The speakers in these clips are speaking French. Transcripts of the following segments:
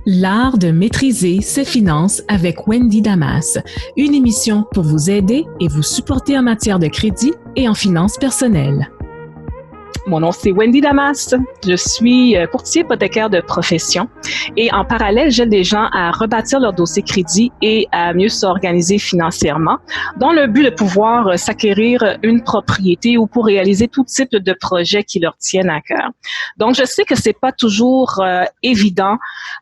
L'art de maîtriser ses finances avec Wendy Damas, une émission pour vous aider et vous supporter en matière de crédit et en finances personnelles. Mon nom, c'est Wendy Damas. Je suis courtier hypothécaire de profession et en parallèle, j'aide les gens à rebâtir leur dossier crédit et à mieux s'organiser financièrement dans le but de pouvoir s'acquérir une propriété ou pour réaliser tout type de projet qui leur tiennent à cœur. Donc, je sais que c'est pas toujours évident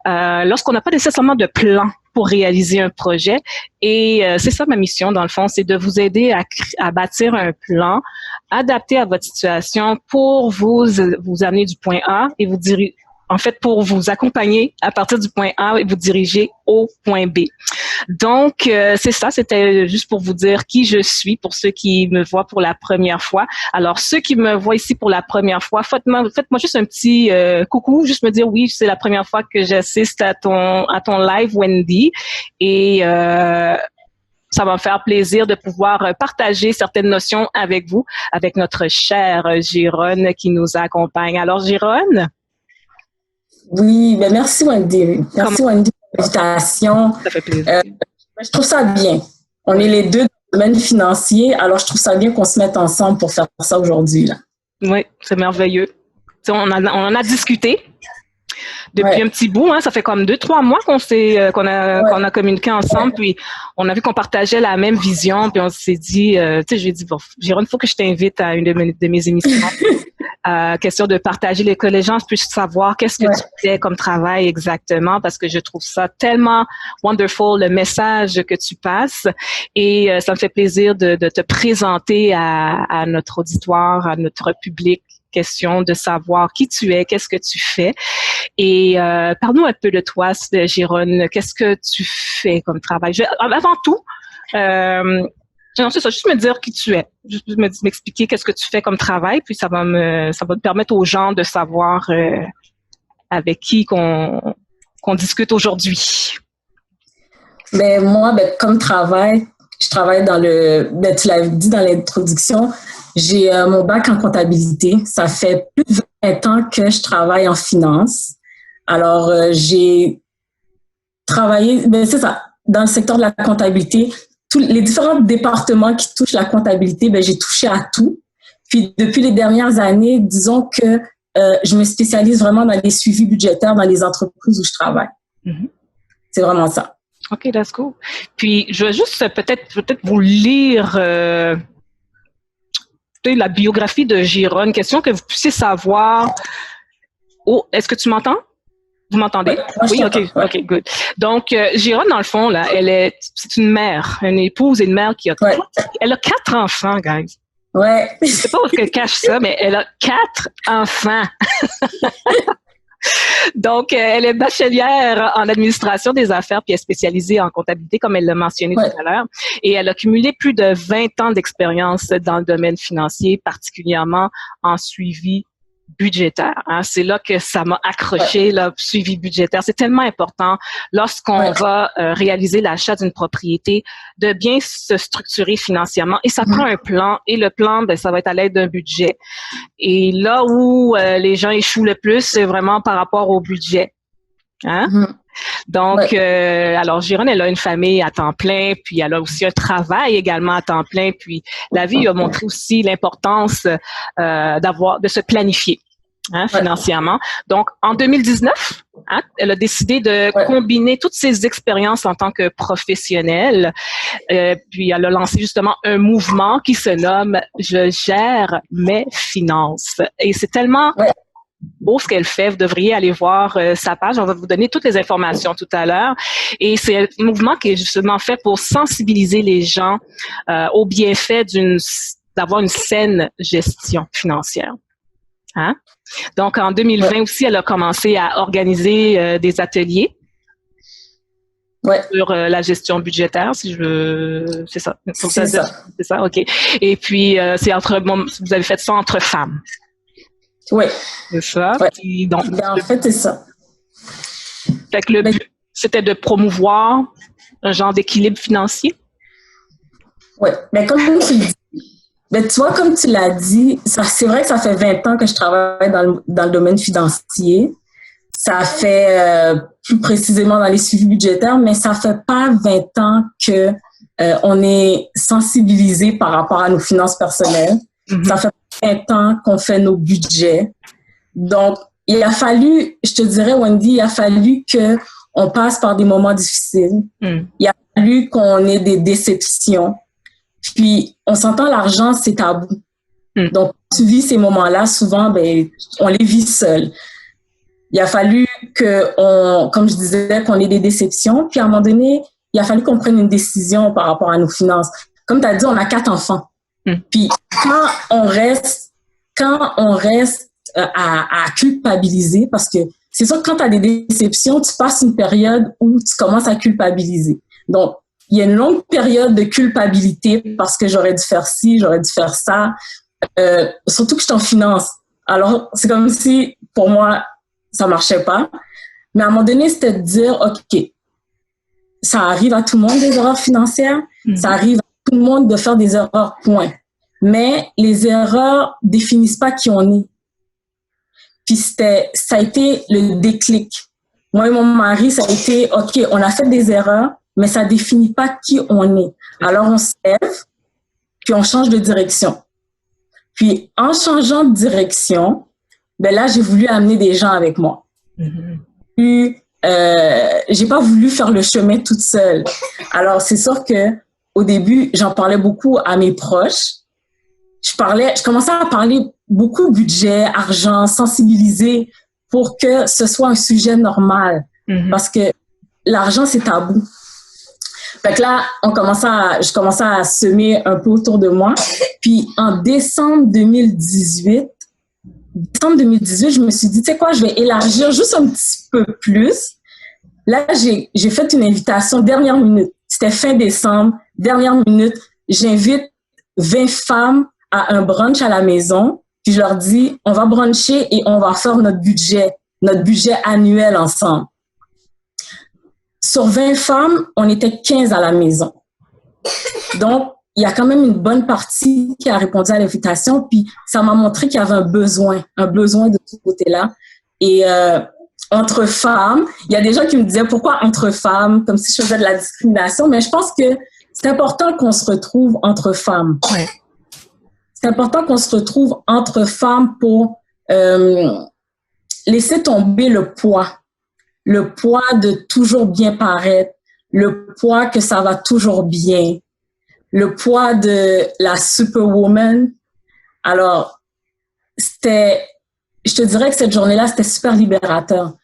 lorsqu'on n'a pas nécessairement de plan pour réaliser un projet. Et c'est ça ma mission, dans le fond, c'est de vous aider à bâtir un plan adapté à votre situation pour vous amener du point A et vous diriger, en fait, pour vous accompagner à partir du point A et vous diriger au point B. Donc, c'est ça, c'était juste pour vous dire qui je suis, pour ceux qui me voient pour la première fois. Alors, ceux qui me voient ici pour la première fois, faites-moi juste un petit coucou, juste me dire oui, c'est la première fois que j'assiste à ton live, Wendy. Et ça va me faire plaisir de pouvoir partager certaines notions avec vous, avec notre chère Gironne qui nous accompagne. Alors, Gironne? Oui, ben merci Wendy. Merci Wendy pour l'invitation. Ça fait plaisir. Je trouve ça bien. On est les deux dans le domaine financier, alors je trouve ça bien qu'on se mette ensemble pour faire ça aujourd'hui, là. Oui, c'est merveilleux. On en a discuté depuis un petit bout, hein, ça fait comme 2-3 mois qu'on a communiqué ensemble, puis on a vu qu'on partageait la même vision, puis on s'est dit, je lui ai dit, bon, Jérôme, il faut que je t'invite à une de mes émissions. Question de partager que les gens puissent savoir qu'est-ce que tu fais comme travail exactement, parce que je trouve ça tellement wonderful, le message que tu passes, et ça me fait plaisir de te présenter à notre auditoire, à notre public. Question de savoir qui tu es, qu'est-ce que tu fais. Et parle-nous un peu de toi, Gironne. Qu'est-ce que tu fais comme travail? Avant tout, c'est ça, juste me dire qui tu es. Juste m'expliquer qu'est-ce que tu fais comme travail, puis ça va me permettre aux gens de savoir avec qui qu'on discute aujourd'hui. Ben moi, comme travail, je travaille dans tu l'as dit dans l'introduction, j'ai mon bac en comptabilité. Ça fait plus de 20 ans que je travaille en finance. Alors, j'ai travaillé, c'est ça, dans le secteur de la comptabilité. Tous les différents départements qui touchent la comptabilité, j'ai touché à tout. Puis, depuis les dernières années, disons que je me spécialise vraiment dans les suivis budgétaires dans les entreprises où je travaille. Mm-hmm. C'est vraiment ça. OK, that's cool. Puis, je vais juste peut-être vous lire la biographie de Gironne. Question que vous puissiez savoir. Oh, est-ce que tu m'entends? Vous m'entendez? Oui, OK, good. Donc, Gironne, dans le fond, là, c'est une mère, une épouse et une mère qui elle a 4 enfants, guys. Ouais. Je sais pas où elle cache ça, mais elle a 4 enfants. Donc, elle est bachelière en administration des affaires puis elle est spécialisée en comptabilité, comme elle l'a mentionné tout à l'heure. Et elle a cumulé plus de 20 ans d'expérience dans le domaine financier, particulièrement en suivi budgétaire. Hein. C'est là que ça m'a accroché, le suivi budgétaire. C'est tellement important lorsqu'on va réaliser l'achat d'une propriété de bien se structurer financièrement. Et ça prend un plan. Et le plan, ça va être à l'aide d'un budget. Et là où les gens échouent le plus, c'est vraiment par rapport au budget. Hein? Donc, alors, Gironne, elle a une famille à temps plein, puis elle a aussi un travail également à temps plein, puis la vie a montré aussi l'importance de se planifier financièrement. Donc, en 2019, elle a décidé de combiner toutes ses expériences en tant que professionnelle, puis elle a lancé justement un mouvement qui se nomme « Je gère mes finances ». Et c'est tellement beau ce qu'elle fait. Vous devriez aller voir sa page. On va vous donner toutes les informations tout à l'heure. Et c'est un mouvement qui est justement fait pour sensibiliser les gens au bienfait d'avoir une saine gestion financière. Hein? Donc, en 2020 aussi, elle a commencé à organiser des ateliers sur la gestion budgétaire, c'est ça. C'est ça, OK. Et puis, vous avez fait ça entre femmes. Oui. C'est ça. Ouais. Donc, en fait, c'est ça. Fait que le but, c'était de promouvoir un genre d'équilibre financier. Oui. Mais comme tu dis, tu vois, comme tu l'as dit, c'est vrai que ça fait 20 ans que je travaille dans le domaine financier. Ça fait plus précisément dans les suivis budgétaires, mais ça fait pas 20 ans que on est sensibilisé par rapport à nos finances personnelles. Mm-hmm. Ça fait 20 ans qu'on fait nos budgets. Donc, il a fallu, je te dirais, Wendy, il a fallu qu'on passe par des moments difficiles. Mm. Il a fallu qu'on ait des déceptions. Puis, on s'entend, l'argent, c'est tabou. Mm. Donc, tu vis ces moments-là, souvent, on les vit seuls. Il a fallu comme je disais, qu'on ait des déceptions. Puis, à un moment donné, il a fallu qu'on prenne une décision par rapport à nos finances. Comme tu as dit, on a 4 enfants. Mm. Puis, quand on reste à culpabiliser, parce que c'est sûr que quand tu as des déceptions, tu passes une période où tu commences à culpabiliser. Donc, il y a une longue période de culpabilité parce que j'aurais dû faire ci, j'aurais dû faire ça. Surtout que je suis en finance. Alors, c'est comme si, pour moi, ça marchait pas. Mais à un moment donné, c'était de dire, OK, ça arrive à tout le monde des erreurs financières. Mm-hmm. Ça arrive à tout le monde de faire des erreurs, point. Mais les erreurs définissent pas qui on est. Puis ça a été le déclic. Moi et mon mari, ça a été, OK, on a fait des erreurs, mais ça définit pas qui on est. Alors, on se lève, puis on change de direction. Puis, en changeant de direction, là, j'ai voulu amener des gens avec moi. Mm-hmm. Puis, j'ai pas voulu faire le chemin toute seule. Alors, c'est sûr que au début, j'en parlais beaucoup à mes proches. Je commençais à parler beaucoup budget, argent, sensibiliser pour que ce soit un sujet normal. Mm-hmm. Parce que l'argent, c'est tabou. Fait que là, je commençais à semer un peu autour de moi. Puis en décembre 2018, je me suis dit, tu sais quoi, je vais élargir juste un petit peu plus. Là, j'ai fait une invitation dernière minute. C'était fin décembre, dernière minute. J'invite 20 femmes à un brunch à la maison. Puis je leur dis, on va bruncher et on va faire notre budget annuel ensemble. Sur 20 femmes, on était 15 à la maison. Donc, il y a quand même une bonne partie qui a répondu à l'invitation, puis ça m'a montré qu'il y avait un besoin de ce côté-là. Et entre femmes, il y a des gens qui me disaient pourquoi entre femmes, comme si je faisais de la discrimination, mais je pense que c'est important qu'on se retrouve entre femmes. Ouais. C'est important qu'on se retrouve entre femmes pour laisser tomber le poids de toujours bien paraître, le poids que ça va toujours bien, le poids de la superwoman. Alors, je te dirais que cette journée-là, c'était super libérateur.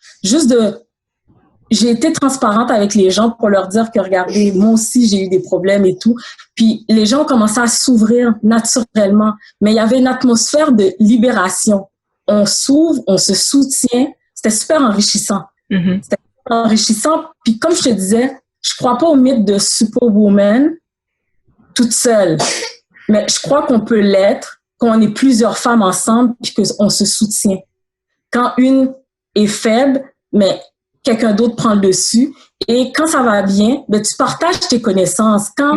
J'ai été transparente avec les gens pour leur dire que, regardez, moi aussi, j'ai eu des problèmes et tout. Puis, les gens ont commencé à s'ouvrir naturellement. Mais il y avait une atmosphère de libération. On s'ouvre, on se soutient. C'était super enrichissant. Mm-hmm. C'était super enrichissant. Puis, comme je te disais, je crois pas au mythe de superwoman toute seule. Mais je crois qu'on peut l'être quand on est plusieurs femmes ensemble puis qu'on se soutient. Quand une est faible, mais quelqu'un d'autre prend le dessus. Et quand ça va bien, tu partages tes connaissances. Quand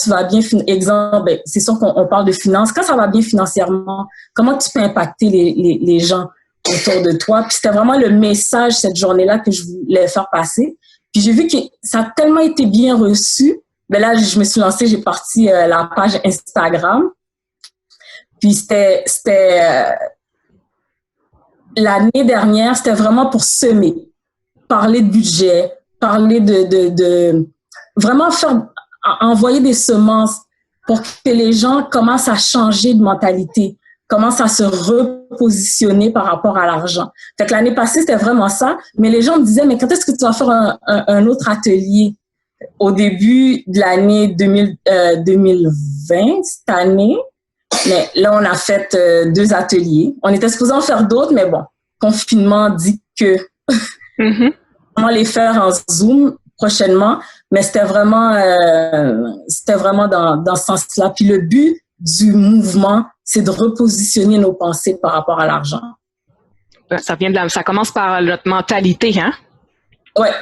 tu vas bien, exemple, c'est sûr qu'on parle de finances. Quand ça va bien financièrement, comment tu peux impacter les gens autour de toi? Puis c'était vraiment le message cette journée-là que je voulais faire passer. Puis j'ai vu que ça a tellement été bien reçu. Là, je me suis lancée, j'ai parti la page Instagram. Puis c'était l'année dernière, c'était vraiment pour semer. Parler de budget, parler de vraiment envoyer des semences pour que les gens commencent à changer de mentalité, commencent à se repositionner par rapport à l'argent. Fait que l'année passée, c'était vraiment ça. Mais les gens me disaient, mais quand est-ce que tu vas faire un autre atelier? Au début de l'année 2020, cette année, mais là, on a fait 2 ateliers. On était supposé en faire d'autres, mais bon, confinement dit que on va les faire en Zoom prochainement, mais c'était vraiment dans ce sens-là. Puis le but du mouvement, c'est de repositionner nos pensées par rapport à l'argent. Ça commence par notre mentalité, hein? Ouais.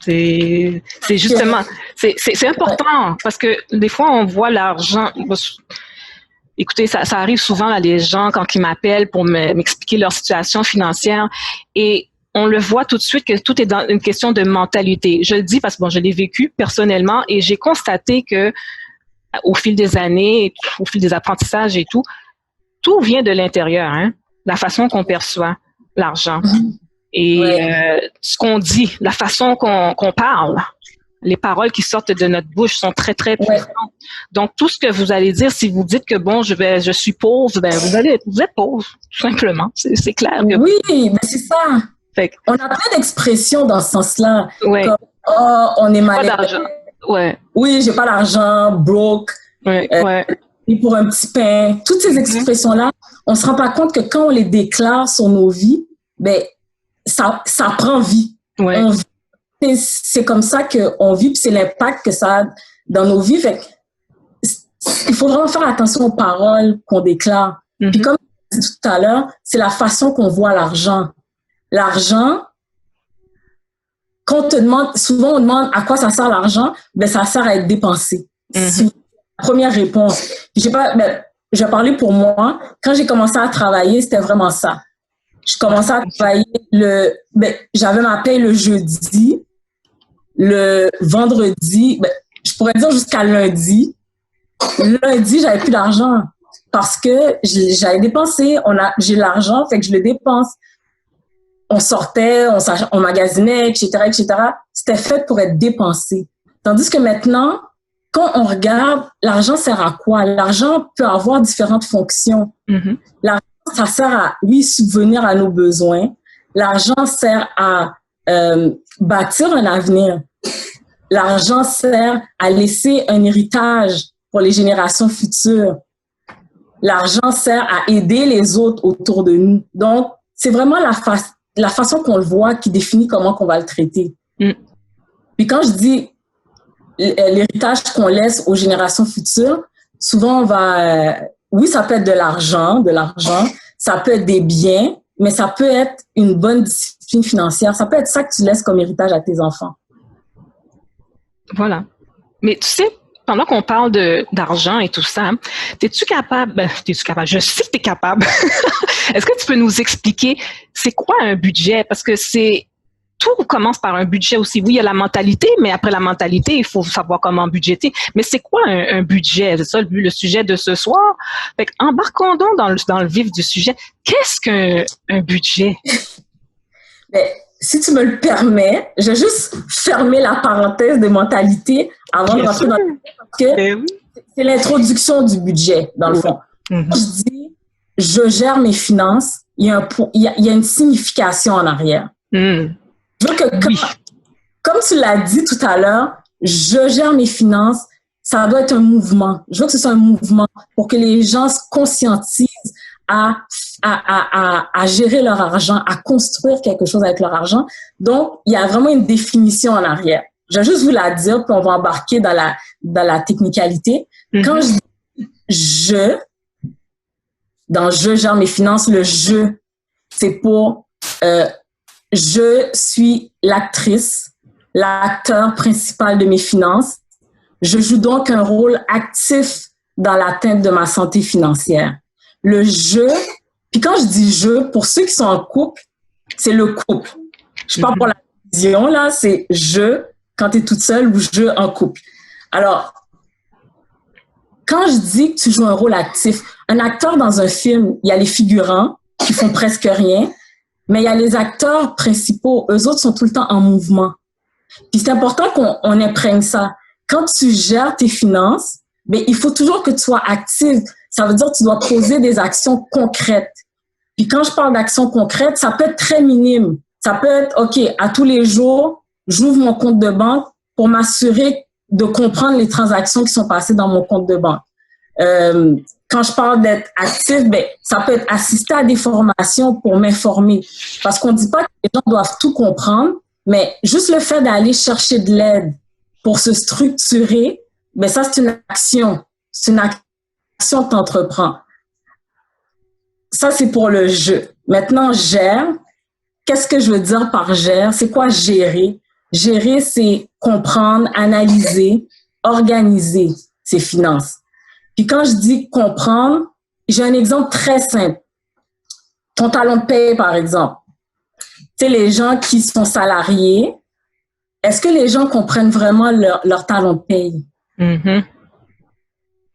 C'est justement, c'est important parce que des fois, on voit l'argent. Écoutez, ça arrive souvent à des gens quand ils m'appellent pour m'expliquer leur situation financière et on le voit tout de suite que tout est dans une question de mentalité. Je le dis parce que bon, je l'ai vécu personnellement et j'ai constaté que au fil des années, au fil des apprentissages et tout vient de l'intérieur, hein? La façon qu'on perçoit l'argent et ce qu'on dit, la façon qu'on parle. Les paroles qui sortent de notre bouche sont très, très puissantes. Donc, tout ce que vous allez dire, si vous dites que bon, je suis pauvre, ben, vous êtes pauvre, tout simplement. C'est clair. Oui, mais c'est ça. On a plein d'expressions dans ce sens-là. Comme, on est mal. Pas d'argent. Oui, j'ai pas d'argent, broke. Et pour un petit pain. Toutes ces expressions-là, on se rend pas compte que quand on les déclare sur nos vies, ben, ça prend vie. On vit. C'est comme ça qu'on vit, puis c'est l'impact que ça a dans nos vies. Fait il faut vraiment faire attention aux paroles qu'on déclare. Puis comme je disais tout à l'heure, c'est la façon qu'on voit l'argent. L'argent, quand on te demande, souvent on demande à quoi ça sert l'argent, ben ça sert à être dépensé. C'est la première réponse. Je vais parler pour moi. Quand j'ai commencé à travailler, c'était vraiment ça. Je commençais à travailler j'avais ma paye le jeudi, le vendredi, je pourrais dire jusqu'à lundi. Lundi, j'avais plus d'argent parce que j'avais dépensé. J'ai l'argent, fait que je le dépense. On sortait, on magasinait, etc., etc. C'était fait pour être dépensé. Tandis que maintenant, quand on regarde, l'argent sert à quoi? L'argent peut avoir différentes fonctions. L'argent, ça sert à, subvenir à nos besoins. L'argent sert à bâtir un avenir. L'argent sert à laisser un héritage pour les générations futures. L'argent sert à aider les autres autour de nous. Donc, c'est vraiment la façon qu'on le voit qui définit comment qu'on va le traiter. Puis quand je dis l'héritage qu'on laisse aux générations futures, souvent on va... ça peut être de l'argent, ça peut être des biens, mais ça peut être une bonne discipline financière. Ça peut être ça que tu laisses comme héritage à tes enfants. Voilà. Mais tu sais, pendant qu'on parle d'argent et tout ça, es-tu capable? Je sais que tu es capable. Est-ce que tu peux nous expliquer c'est quoi un budget? Parce que tout commence par un budget aussi. Oui, il y a la mentalité, mais après la mentalité, il faut savoir comment budgéter. Mais c'est quoi un budget? C'est ça le sujet de ce soir. Fait embarquons donc dans le vif du sujet. Qu'est-ce qu'un budget? Si tu me le permets, je vais juste fermer la parenthèse de mentalité avant de rentrer dans le parce que c'est l'introduction du budget, dans le fond. Quand je dis je gère mes finances, il y a une signification en arrière. Je veux que, comme tu l'as dit tout à l'heure, je gère mes finances, ça doit être un mouvement. Je veux que ce soit un mouvement pour que les gens se conscientisent à gérer leur argent, à construire quelque chose avec leur argent. Donc, il y a vraiment une définition en arrière. Je vais juste vous la dire, puis on va embarquer dans la technicalité. Quand je dis dans je gère mes finances, le je, c'est pour je suis l'acteur principal de mes finances. Je joue donc un rôle actif dans l'atteinte de ma santé financière. Le je, puis quand je dis je, pour ceux qui sont en couple, c'est le couple. Je parle pour la vision, là, c'est je quand tu es toute seule ou je en couple. Alors, quand je dis que tu joues un rôle actif, un acteur dans un film, il y a les figurants qui font presque rien, mais il y a les acteurs principaux, eux autres sont tout le temps en mouvement. Puis c'est important qu'on imprègne ça. Quand tu gères tes finances, il faut toujours que tu sois active. Ça veut dire que tu dois poser des actions concrètes. Puis quand je parle d'actions concrètes, ça peut être très minime. Ça peut être, OK, à tous les jours, j'ouvre mon compte de banque pour m'assurer de comprendre les transactions qui sont passées dans mon compte de banque. Quand je parle d'être actif, ça peut être assister à des formations pour m'informer. Parce qu'on ne dit pas que les gens doivent tout comprendre, mais juste le fait d'aller chercher de l'aide pour se structurer, ça, c'est une action. C'est une action que tu entreprends. Ça, c'est pour le jeu. Maintenant, gère. Qu'est-ce que je veux dire par gère? C'est quoi gérer? Gérer, c'est comprendre, analyser, organiser ses finances. Puis quand je dis comprendre, j'ai un exemple très simple. Ton talon de paye, par exemple. tu sais, les gens qui sont salariés, est-ce que les gens comprennent vraiment leur talon de paye? Mm-hmm.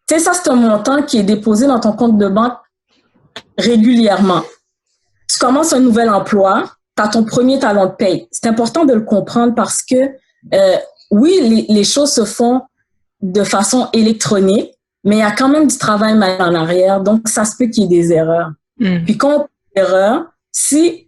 Tu sais, ça, c'est un montant qui est déposé dans ton compte de banque régulièrement. Tu commences un nouvel emploi, tu as ton premier talon de paye. C'est important de le comprendre parce que, oui, les choses se font de façon électronique, mais il y a quand même du travail en arrière, donc ça se peut qu'il y ait des erreurs. Puis quand on fait des erreurs, si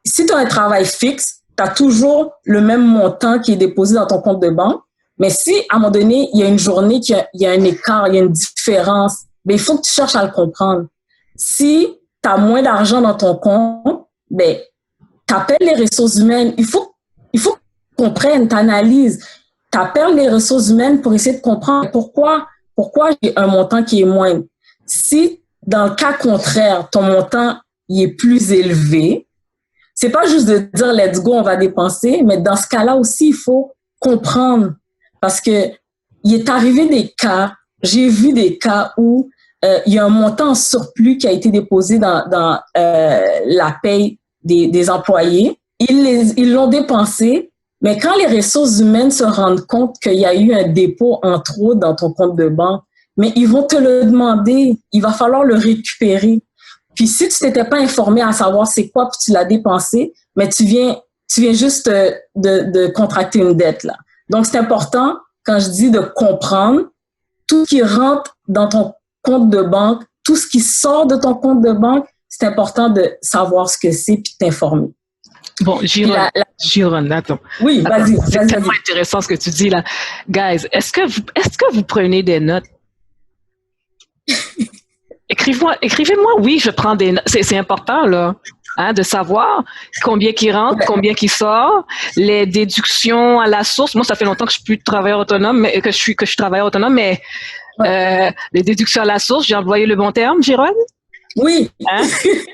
tu as un travail fixe, tu as toujours le même montant qui est déposé dans ton compte de banque, mais si à un moment donné, il y a une journée qu'il y a un écart, il y a une différence, ben, il faut que tu cherches à le comprendre. Si tu as moins d'argent dans ton compte, ben, tu appelles les ressources humaines. Il faut que tu comprennes, tu analyses. Tu appelles les ressources humaines pour essayer de comprendre pourquoi j'ai un montant qui est moindre. Si, dans le cas contraire, ton montant il est plus élevé, c'est pas juste de dire let's go, on va dépenser, mais dans ce cas-là aussi, il faut comprendre. Parce que il est arrivé des cas, j'ai vu des cas où il y a un montant en surplus qui a été déposé dans la paye des employés. Ils l'ont dépensé, mais quand les ressources humaines se rendent compte qu'il y a eu un dépôt en trop dans ton compte de banque, mais ils vont te le demander. Il va falloir le récupérer. Puis si tu t'étais pas informé à savoir c'est quoi, puis tu l'as dépensé, mais tu viens juste de contracter une dette là. Donc c'est important quand je dis de comprendre tout ce qui rentre dans ton compte de banque, tout ce qui sort de ton compte de banque, c'est important de savoir ce que c'est puis t'informer. Bon, Giron, attends. Oui, vas-y. C'est tellement intéressant ce que tu dis là. Guys, est-ce que vous prenez des notes? Écrivez-moi, oui, je prends des notes. C'est important, là, hein, de savoir combien qui rentre, combien qui sort, les déductions à la source. Moi, ça fait longtemps que je suis plus travailleur autonome, mais que je suis travailleur autonome, mais les déductions à la source, j'ai employé le bon terme, Giron? Oui. Hein?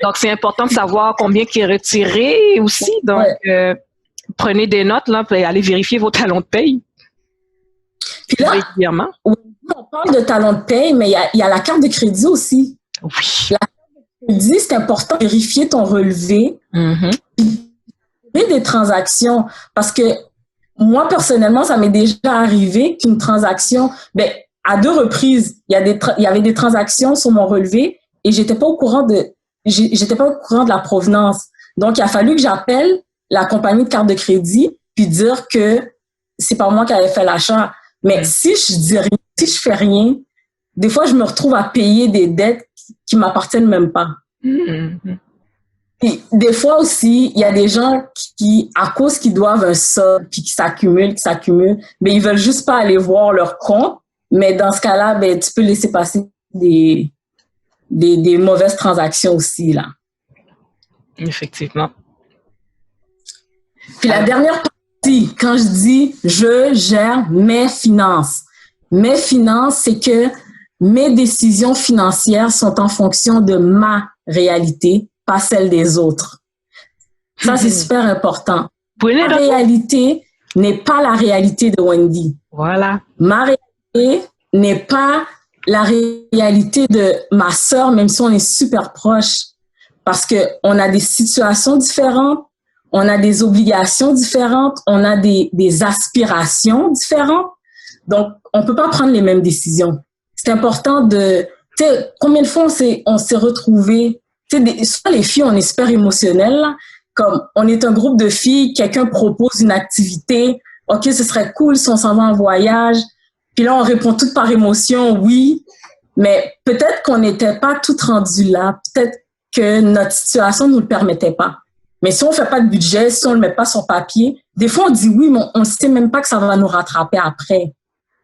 Donc, c'est important de savoir combien qui est retiré aussi. Donc, prenez des notes, là, pour aller vérifier vos talons de paye. Puis là, régulièrement. On parle de talons de paye, mais il y a la carte de crédit aussi. Oui. La carte de crédit, c'est important de vérifier ton relevé. Mm-hmm. Et des transactions. Parce que moi, personnellement, ça m'est déjà arrivé qu'une transaction, à 2 reprises, il y avait des transactions sur mon relevé et j'étais pas au courant de la provenance. Donc, il a fallu que j'appelle la compagnie de carte de crédit puis dire que c'est pas moi qui avais fait l'achat. Mais si je dis rien, si je fais rien, des fois, je me retrouve à payer des dettes qui m'appartiennent même pas. Mm-hmm. Et des fois aussi, il y a des gens qui, à cause qu'ils doivent un solde puis qui s'accumulent, mais ils veulent juste pas aller voir leur compte. Mais dans ce cas-là, tu peux laisser passer des mauvaises transactions aussi, là. Effectivement. Puis la dernière partie, quand je dis je gère mes finances, c'est que mes décisions financières sont en fonction de ma réalité, pas celle des autres. Ça, c'est super important. Ma réalité n'est pas la réalité de Wendy. Voilà. Ma réalité n'est pas la réalité de ma sœur, même si on est super proches, parce que on a des situations différentes, on a des obligations différentes, on a des aspirations différentes. Donc, on peut pas prendre les mêmes décisions. C'est important de, tu sais, combien de fois on s'est retrouvés, tu sais, soit les filles, on est super émotionnelles, là, comme on est un groupe de filles, quelqu'un propose une activité, OK, ce serait cool si on s'en va en voyage, puis là, on répond toutes par émotion, oui, mais peut-être qu'on n'était pas toutes rendues là, peut-être que notre situation ne nous le permettait pas. Mais si on ne fait pas de budget, si on ne le met pas sur papier, des fois, on dit oui, mais on ne sait même pas que ça va nous rattraper après.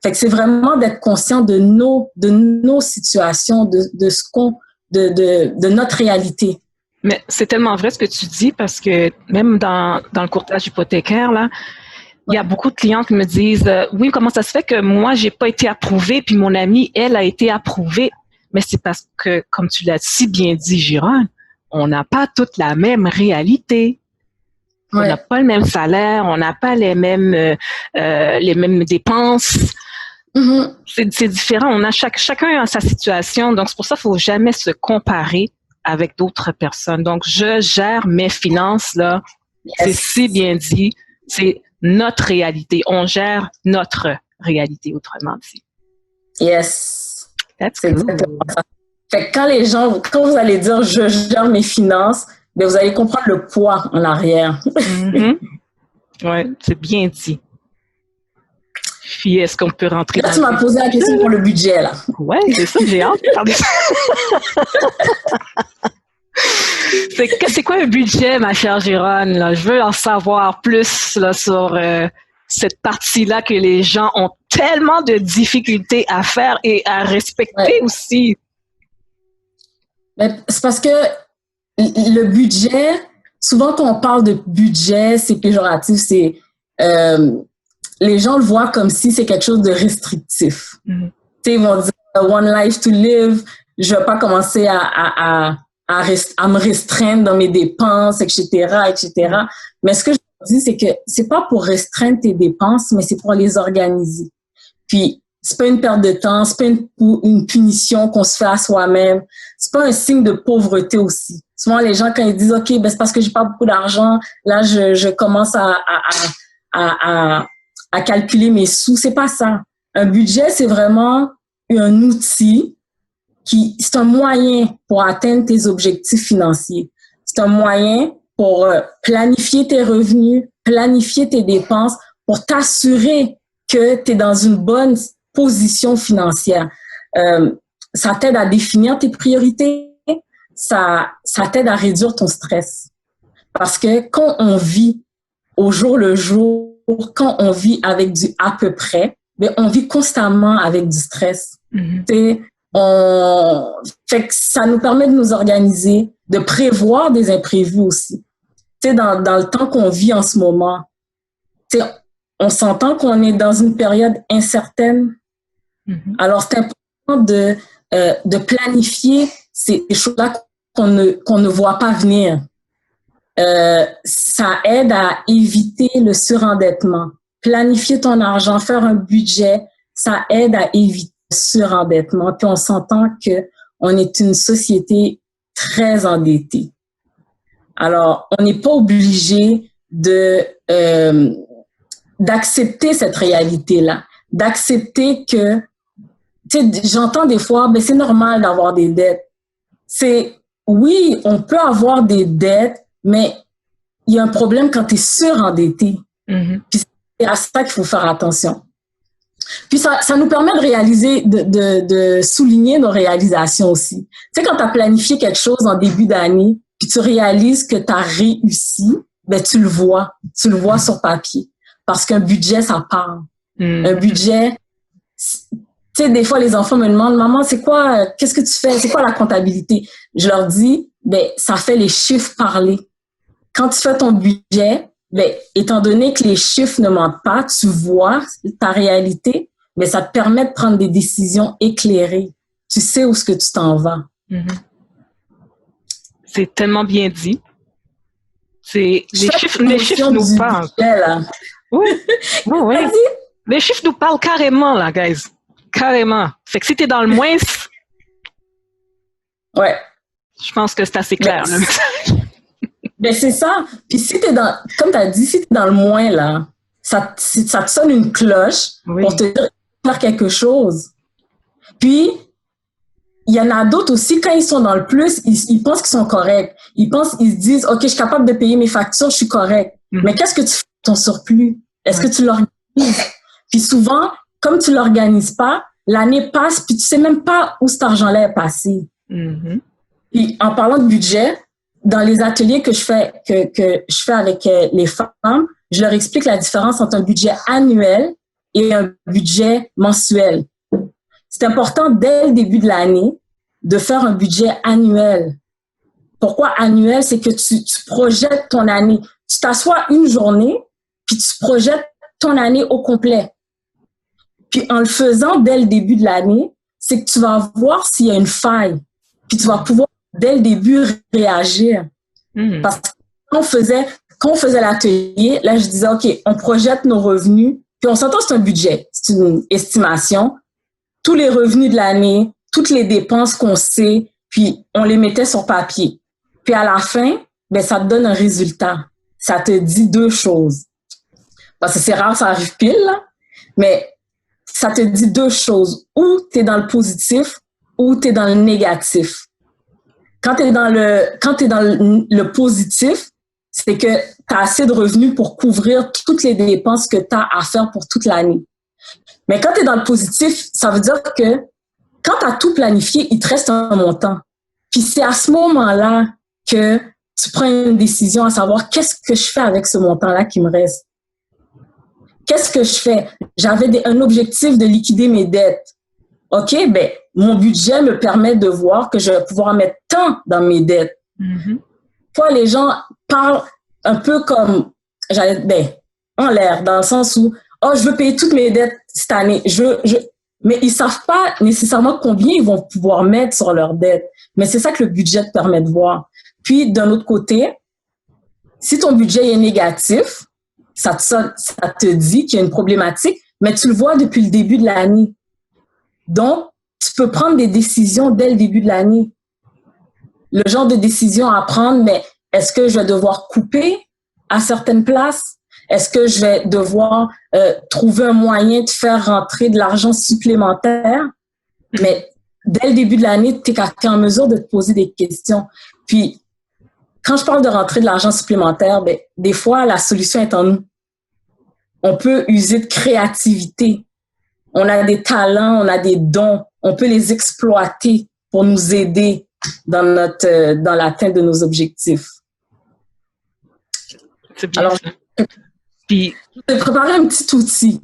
Fait que c'est vraiment d'être conscient de nos situations, de notre réalité. Mais c'est tellement vrai ce que tu dis parce que même dans le courtage hypothécaire, là, il y a beaucoup de clients qui me disent oui, comment ça se fait que moi, j'ai pas été approuvée, puis mon amie, elle, a été approuvée. Mais c'est parce que, comme tu l'as si bien dit, Giron, on n'a pas toute la même réalité. Ouais. On n'a pas le même salaire, on n'a pas les mêmes dépenses. Mm-hmm. C'est différent. On a chacun a sa situation. Donc, c'est pour ça qu'il faut jamais se comparer avec d'autres personnes. Donc, je gère mes finances, là, C'est si bien dit. C'est notre réalité. On gère notre réalité, autrement dit. Yes. C'est exactement ça. Fait que quand vous allez dire je gère mes finances, ben vous allez comprendre le poids en arrière. Oui, c'est bien dit. Puis, est-ce qu'on peut rentrer là, tu m'as posé la question pour le budget, là. Oui, c'est ça, j'ai hâte de parler de ça. C'est quoi un budget, ma chère Gironne? Là? Je veux en savoir plus là, sur cette partie-là que les gens ont tellement de difficultés à faire et à respecter aussi. Mais c'est parce que le budget, souvent quand on parle de budget, c'est péjoratif, c'est les gens le voient comme si c'est quelque chose de restrictif. Tu sais, ils vont dire one life to live, je vais pas commencer à me restreindre dans mes dépenses, etc., etc. Mais ce que je dis, c'est que c'est pas pour restreindre tes dépenses, mais c'est pour les organiser. Puis, c'est pas une perte de temps, c'est pas une punition qu'on se fait à soi-même. C'est pas un signe de pauvreté aussi. Souvent, les gens, quand ils disent, OK, ben, c'est parce que j'ai pas beaucoup d'argent, là, je commence à calculer mes sous. C'est pas ça. Un budget, c'est vraiment un outil c'est un moyen pour atteindre tes objectifs financiers. C'est un moyen pour planifier tes revenus, planifier tes dépenses, pour t'assurer que tu es dans une bonne position financière. Ça t'aide à définir tes priorités, ça t'aide à réduire ton stress. Parce que quand on vit au jour le jour, quand on vit avec du à peu près, ben on vit constamment avec du stress. Fait que ça nous permet de nous organiser, de prévoir des imprévus aussi. Tu sais, dans le temps qu'on vit en ce moment, tu sais, on s'entend qu'on est dans une période incertaine. Alors, c'est important de planifier ces choses-là qu'on ne voit pas venir. Ça aide à éviter le surendettement. Planifier ton argent, faire un budget, ça aide à éviter surendettement. Puis on s'entend qu'on est une société très endettée. Alors, on n'est pas obligé d'accepter cette réalité-là, d'accepter que, tu sais, j'entends des fois, ben c'est normal d'avoir des dettes. Oui, on peut avoir des dettes, mais il y a un problème quand tu es surendetté. Puis c'est à ça qu'il faut faire attention. Puis ça nous permet de réaliser, de souligner nos réalisations aussi. Tu sais, quand tu as planifié quelque chose en début d'année, puis tu réalises que tu as réussi, ben tu le vois sur papier. Parce qu'un budget, ça parle. Un budget, tu sais, des fois, les enfants me demandent, maman, c'est quoi, qu'est-ce que tu fais? C'est quoi la comptabilité? Je leur dis, ben, ça fait les chiffres parler. Quand tu fais ton budget, ben, étant donné que les chiffres ne mentent pas, tu vois ta réalité, mais ça te permet de prendre des décisions éclairées. Tu sais où est-ce que tu t'en vas. C'est tellement bien dit. Les chiffres nous parlent. Budget, là. Oui. Les chiffres nous parlent carrément, là, guys. Carrément. Fait que si t'es dans le moins, ouais. Je pense que c'est assez clair, le message. Ben c'est ça. Puis si t'es comme t'as dit, si t'es dans le moins, là, ça te sonne une cloche pour te dire faire quelque chose. Puis, il y en a d'autres aussi, quand ils sont dans le plus, ils pensent qu'ils sont corrects. Ils se disent, OK, je suis capable de payer mes factures, je suis correct. Mais qu'est-ce que tu fais avec ton surplus? Est-ce que tu l'organises? Puis souvent, comme tu l'organises pas, l'année passe, puis tu sais même pas où cet argent-là est passé. Puis en parlant de budget, dans les ateliers que je fais avec les femmes, je leur explique la différence entre un budget annuel et un budget mensuel. C'est important dès le début de l'année de faire un budget annuel. Pourquoi annuel? C'est que tu projettes ton année. Tu t'assois une journée, puis tu projettes ton année au complet. Puis en le faisant dès le début de l'année, c'est que tu vas voir s'il y a une faille. Puis tu vas pouvoir dès le début réagir. Parce que quand on faisait l'atelier, là je disais, OK, on projette nos revenus, puis on s'entend, c'est un budget, c'est une estimation. Tous les revenus de l'année, toutes les dépenses qu'on sait, puis on les mettait sur papier. Puis à la fin, ben ça te donne un résultat. ça te dit deux choses. Parce que c'est rare, ça arrive pile, là, mais ça te dit deux choses. Ou tu es dans le positif, ou tu es dans le négatif. Quand tu es dans le positif, c'est que tu as assez de revenus pour couvrir toutes les dépenses que tu as à faire pour toute l'année. Mais quand tu es dans le positif, ça veut dire que quand tu as tout planifié, il te reste un montant. Puis c'est à ce moment-là que tu prends une décision à savoir qu'est-ce que je fais avec ce montant-là qui me reste. Qu'est-ce que je fais? J'avais un objectif de liquider mes dettes. OK, ben mon budget me permet de voir que je vais pouvoir mettre tant dans mes dettes. Toi, les gens parlent un peu comme, en l'air, dans le sens où, oh, je veux payer toutes mes dettes cette année. Mais ils savent pas nécessairement combien ils vont pouvoir mettre sur leurs dettes. Mais c'est ça que le budget te permet de voir. Puis, d'un autre côté, si ton budget est négatif, ça te dit qu'il y a une problématique, mais tu le vois depuis le début de l'année. Donc, tu peux prendre des décisions dès le début de l'année. Le genre de décision à prendre, mais est-ce que je vais devoir couper à certaines places? Est-ce que je vais devoir trouver un moyen de faire rentrer de l'argent supplémentaire? Mais dès le début de l'année, tu es en mesure de te poser des questions. Puis, quand je parle de rentrer de l'argent supplémentaire, ben, des fois, la solution est en nous. On peut user de créativité. On a des talents, on a des dons. On peut les exploiter pour nous aider dans l'atteinte de nos objectifs. C'est bien. Alors, puis, je vais préparer un petit outil.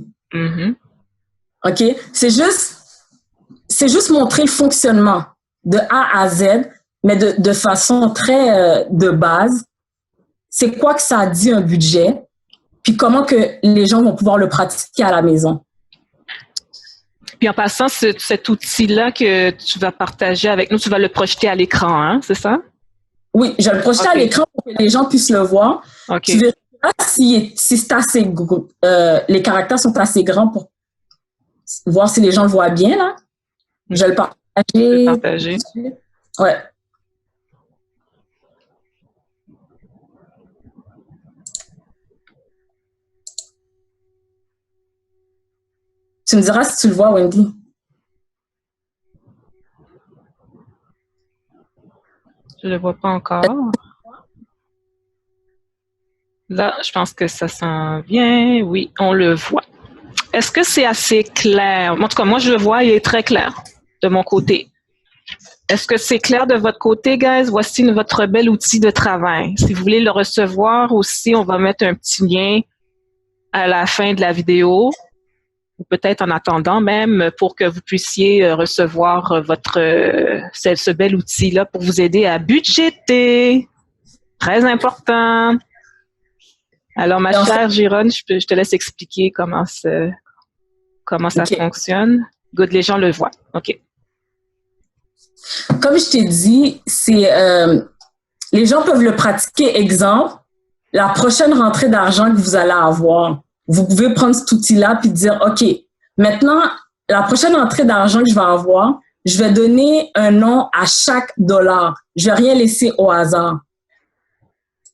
OK? C'est juste montrer le fonctionnement de A à Z, mais de façon très de base. C'est quoi que ça dit un budget? Puis comment que les gens vont pouvoir le pratiquer à la maison. Puis en passant, cet outil-là que tu vas partager avec nous, tu vas le projeter à l'écran, hein, c'est ça? Oui, je vais le projeter à l'écran pour que les gens puissent le voir. Tu verras si c'est assez gros. Les caractères sont assez grands pour voir si les gens le voient bien, là. Je vais le partager. Ouais. Tu me diras si tu le vois, Wendy. Je le vois pas encore. Là, je pense que ça s'en vient. Oui, on le voit. Est-ce que c'est assez clair? En tout cas, moi, je le vois, il est très clair de mon côté. Est-ce que c'est clair de votre côté, guys? Voici votre bel outil de travail. Si vous voulez le recevoir aussi, on va mettre un petit lien à la fin de la vidéo, ou peut-être en attendant même, pour que vous puissiez recevoir ce bel outil-là pour vous aider à budgéter. Très important. Alors, ma chère Gironne, je te laisse expliquer comment ça fonctionne. Good, les gens le voient. OK. Comme je t'ai dit, les gens peuvent le pratiquer. Exemple, la prochaine rentrée d'argent que vous allez avoir, vous pouvez prendre cet outil-là puis dire, OK, maintenant, la prochaine rentrée d'argent que je vais avoir, je vais donner un nom à chaque dollar. Je vais rien laisser au hasard.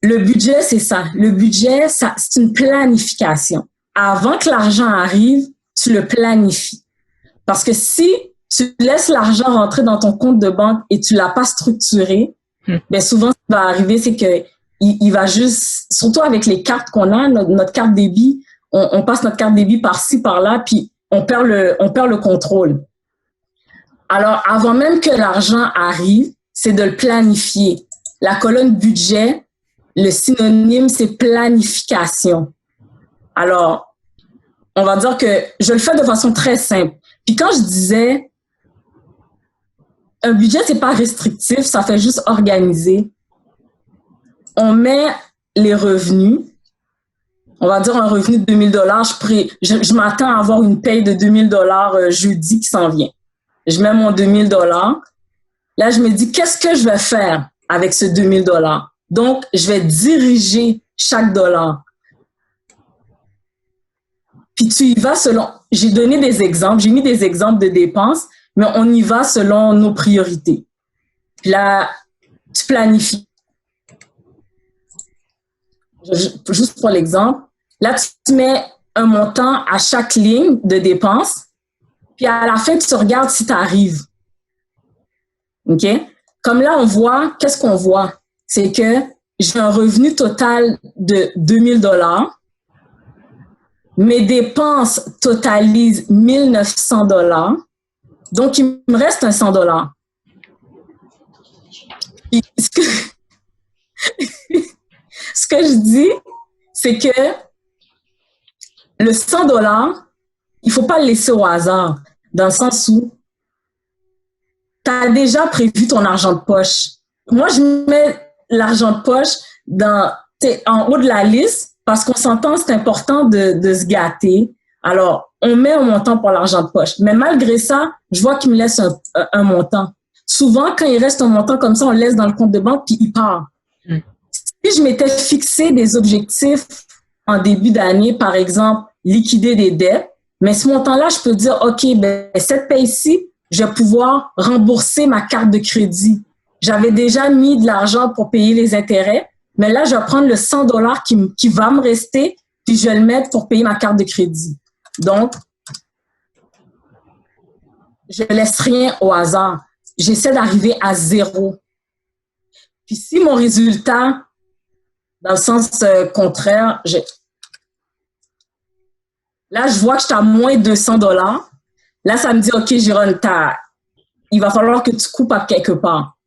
Le budget, c'est ça. Le budget, c'est une planification. Avant que l'argent arrive, tu le planifies. Parce que si tu laisses l'argent rentrer dans ton compte de banque et tu l'as pas structuré, bien souvent, ce qui va arriver, c'est que il va juste, surtout avec les cartes qu'on a, notre carte débit, on passe notre carte débit par-ci, par-là, puis on perd le contrôle. Alors, avant même que l'argent arrive, c'est de le planifier. La colonne budget, le synonyme, c'est planification. Alors, on va dire que je le fais de façon très simple. Puis quand je disais, un budget, c'est pas restrictif, ça fait juste organiser. On met les revenus. On va dire un revenu de 2000 $. Je m'attends à avoir une paye de 2000 $ jeudi qui s'en vient. Je mets mon 2000 $. Là, je me dis, qu'est-ce que je vais faire avec ce 2000 $? Donc, je vais diriger chaque dollar. Puis tu y vas selon... J'ai donné des exemples, j'ai mis des exemples de dépenses, mais on y va selon nos priorités. Puis là, tu planifies. juste pour l'exemple, là, tu mets un montant à chaque ligne de dépenses, puis à la fin, tu regardes si tu arrives. OK? Comme là, on voit, qu'est-ce qu'on voit? C'est que j'ai un revenu total de 2 000 $. Mes dépenses totalisent 1 900 $. Donc, il me reste un 100 $. Puis, ce que je dis, c'est que le 100 $, il ne faut pas le laisser au hasard, dans le sens où tu as déjà prévu ton argent de poche. Moi, je mets l'argent de poche en haut de la liste parce qu'on s'entend, c'est important de se gâter. Alors, on met un montant pour l'argent de poche. Mais malgré ça, je vois qu'il me laisse un montant. Souvent, quand il reste un montant comme ça, on le laisse dans le compte de banque puis il part. Si je m'étais fixé des objectifs en début d'année, par exemple, liquider des dettes, mais ce montant-là, je peux dire, OK, ben, cette paye-ci, je vais pouvoir rembourser ma carte de crédit. J'avais déjà mis de l'argent pour payer les intérêts, mais là, je vais prendre le 100 $ qui va me rester, puis je vais le mettre pour payer ma carte de crédit. Donc, je ne laisse rien au hasard. J'essaie d'arriver à 0. Puis si mon résultat, dans le sens contraire, là, je vois que je suis à moins 200 $. Là, ça me dit, OK, Jérôme, il va falloir que tu coupes à quelque part.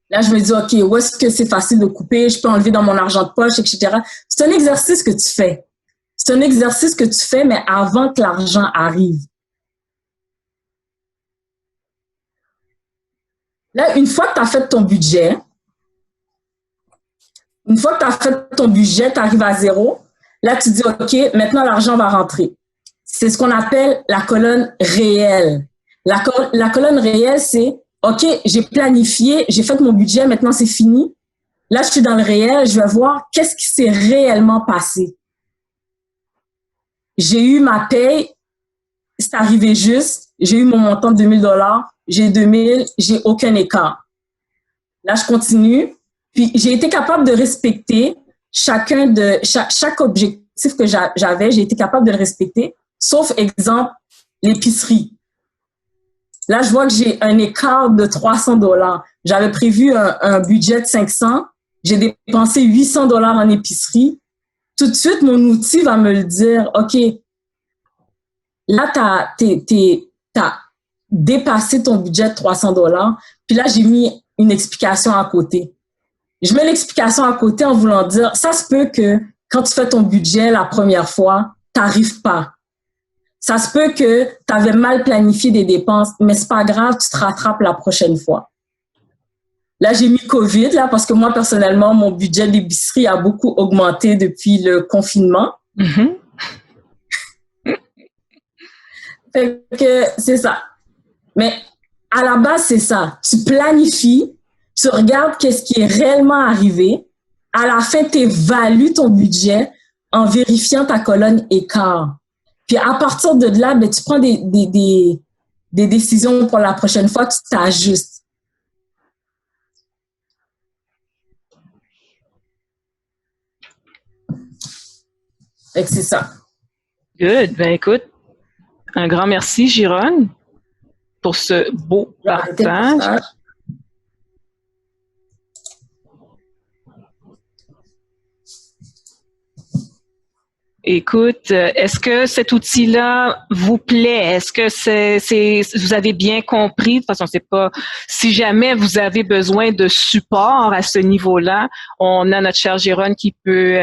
Là, je me dis, OK, où est-ce que c'est facile de couper? Je peux enlever dans mon argent de poche, etc. C'est un exercice que tu fais. C'est un exercice que tu fais, mais avant que l'argent arrive. Là, une fois que tu as fait ton budget, tu arrives à 0. Là, tu dis, OK, maintenant, l'argent va rentrer. C'est ce qu'on appelle la colonne réelle. La colonne réelle, c'est, OK, j'ai planifié, j'ai fait mon budget, maintenant, c'est fini. Là, je suis dans le réel, je vais voir qu'est-ce qui s'est réellement passé. J'ai eu ma paye, c'est arrivé juste, j'ai eu mon montant de 2 000 $, j'ai 2 000, j'ai aucun écart. Là, je continue. Puis, j'ai été capable de respecter chaque objectif que j'avais, j'ai été capable de le respecter, sauf, exemple, l'épicerie. Là, je vois que j'ai un écart de 300 $. J'avais prévu un budget de 500, j'ai dépensé 800 $ en épicerie. Tout de suite, mon outil va me le dire, OK, là, t'as dépassé ton budget de 300 $, puis là, j'ai mis une explication à côté. Je mets l'explication à côté en voulant dire, ça se peut que quand tu fais ton budget la première fois, t'arrives pas. Ça se peut que tu avais mal planifié des dépenses, mais c'est pas grave, tu te rattrapes la prochaine fois. Là, j'ai mis COVID, là, parce que moi, personnellement, mon budget d'épicerie a beaucoup augmenté depuis le confinement. Mm-hmm. Fait que c'est ça. Mais à la base, c'est ça. Tu planifies, tu regardes qu'est-ce qui est réellement arrivé. À la fin, tu évalues ton budget en vérifiant ta colonne écart. Puis à partir de là, ben, tu prends des décisions pour la prochaine fois, tu t'ajustes. Fait que c'est ça. Good. Ben écoute, un grand merci, Gironne, pour ce beau partage. Écoute, est-ce que cet outil-là vous plaît? Est-ce que vous avez bien compris? De toute façon, c'est pas, si jamais vous avez besoin de support à ce niveau-là, on a notre cher Jérôme qui peut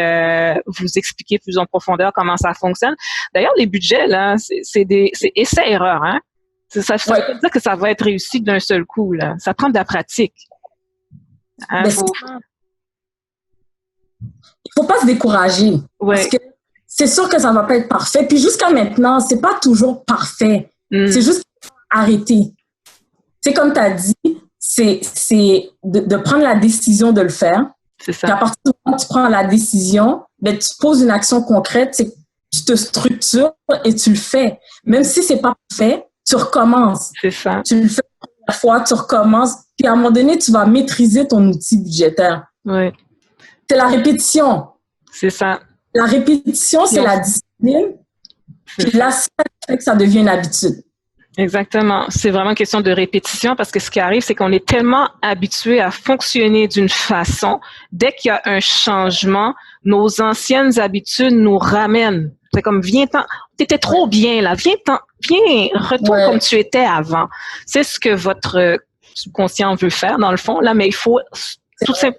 vous expliquer plus en profondeur comment ça fonctionne. D'ailleurs, les budgets, là, c'est essai-erreur, hein? Ça veut pas dire que ça va être réussi d'un seul coup, là. Ça prend de la pratique. Hein, il faut pas se décourager. Ouais. Parce que c'est sûr que ça va pas être parfait. Puis jusqu'à maintenant, c'est pas toujours parfait. C'est juste arrêter. C'est comme tu as dit, c'est de prendre la décision de le faire. C'est ça. Puis à partir du moment où tu prends la décision, ben, tu poses une action concrète, c'est que tu te structures et tu le fais. Même si c'est pas parfait, tu recommences. C'est ça. Tu le fais la première fois, tu recommences. Puis à un moment donné, tu vas maîtriser ton outil budgétaire. Oui. c'est la répétition. C'est ça. La répétition, c'est la discipline. Puis là, ça fait que ça devient une habitude. Exactement. C'est vraiment une question de répétition parce que ce qui arrive, c'est qu'on est tellement habitué à fonctionner d'une façon. Dès qu'il y a un changement, nos anciennes habitudes nous ramènent. C'est comme, viens-t'en, t'étais trop bien là, viens, retourne comme tu étais avant. C'est ce que votre subconscient veut faire, dans le fond, là, mais il faut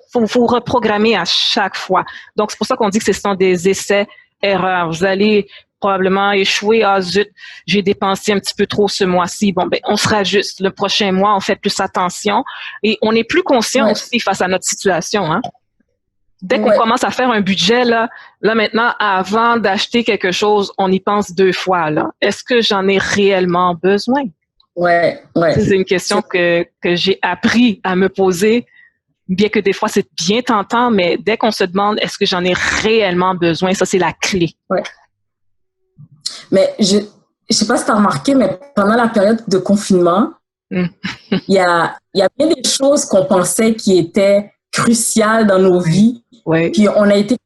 faut reprogrammer à chaque fois. Donc, c'est pour ça qu'on dit que ce sont des essais-erreurs. Vous allez probablement échouer. Ah, zut, j'ai dépensé un petit peu trop ce mois-ci. Bon, ben, on se rajuste. Le prochain mois, on fait plus attention et on est plus conscient aussi face à notre situation, hein. Dès qu'on commence à faire un budget, là maintenant, avant d'acheter quelque chose, on y pense 2 fois, là. Est-ce que j'en ai réellement besoin? Ouais. C'est une question que j'ai appris à me poser, bien que des fois, c'est bien tentant, mais dès qu'on se demande, est-ce que j'en ai réellement besoin? Ça, c'est la clé. Ouais. Mais je sais pas si tu as remarqué, mais pendant la période de confinement, il y a bien des choses qu'on pensait qui étaient cruciales dans nos vies. Ouais. Puis on a été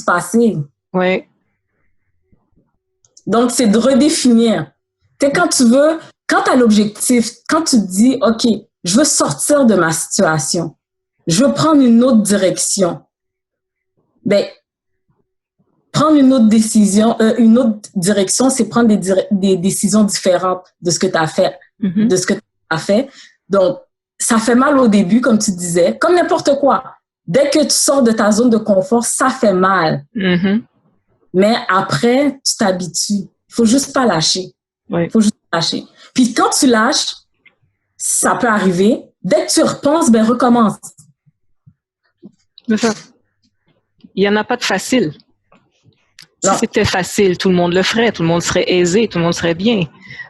passé. Oui. Donc, c'est de redéfinir. Tu sais, quand tu as l'objectif, quand tu te dis, OK, je veux sortir de ma situation, je veux prendre une autre direction, ben, prendre une autre direction, c'est prendre des décisions différentes de ce que tu as fait, de ce que tu as fait. Donc, ça fait mal au début, comme tu disais, comme n'importe quoi. Dès que tu sors de ta zone de confort, ça fait mal. Mais après, tu t'habitues. Il faut juste pas lâcher. Il faut juste lâcher. Puis quand tu lâches, ça peut arriver. Dès que tu repenses, ben recommence. C'est ça. Il n'y en a pas de facile. Non. Si c'était facile, tout le monde le ferait, tout le monde serait aisé, tout le monde serait bien.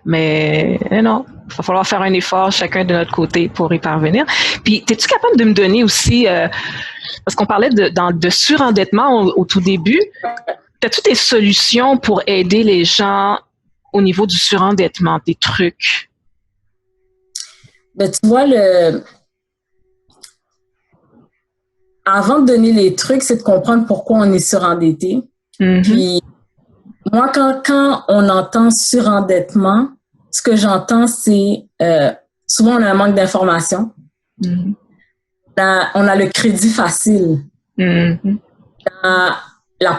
Mais non, il va falloir faire un effort chacun de notre côté pour y parvenir. Puis, es-tu capable de me donner aussi, parce qu'on parlait de surendettement au tout début, as-tu des solutions pour aider les gens au niveau du surendettement, des trucs? Ben, tu vois, avant de donner les trucs, c'est de comprendre pourquoi on est surendetté. Puis, moi, quand on entend surendettement, ce que j'entends, c'est souvent on a un manque d'information. On a le crédit facile. La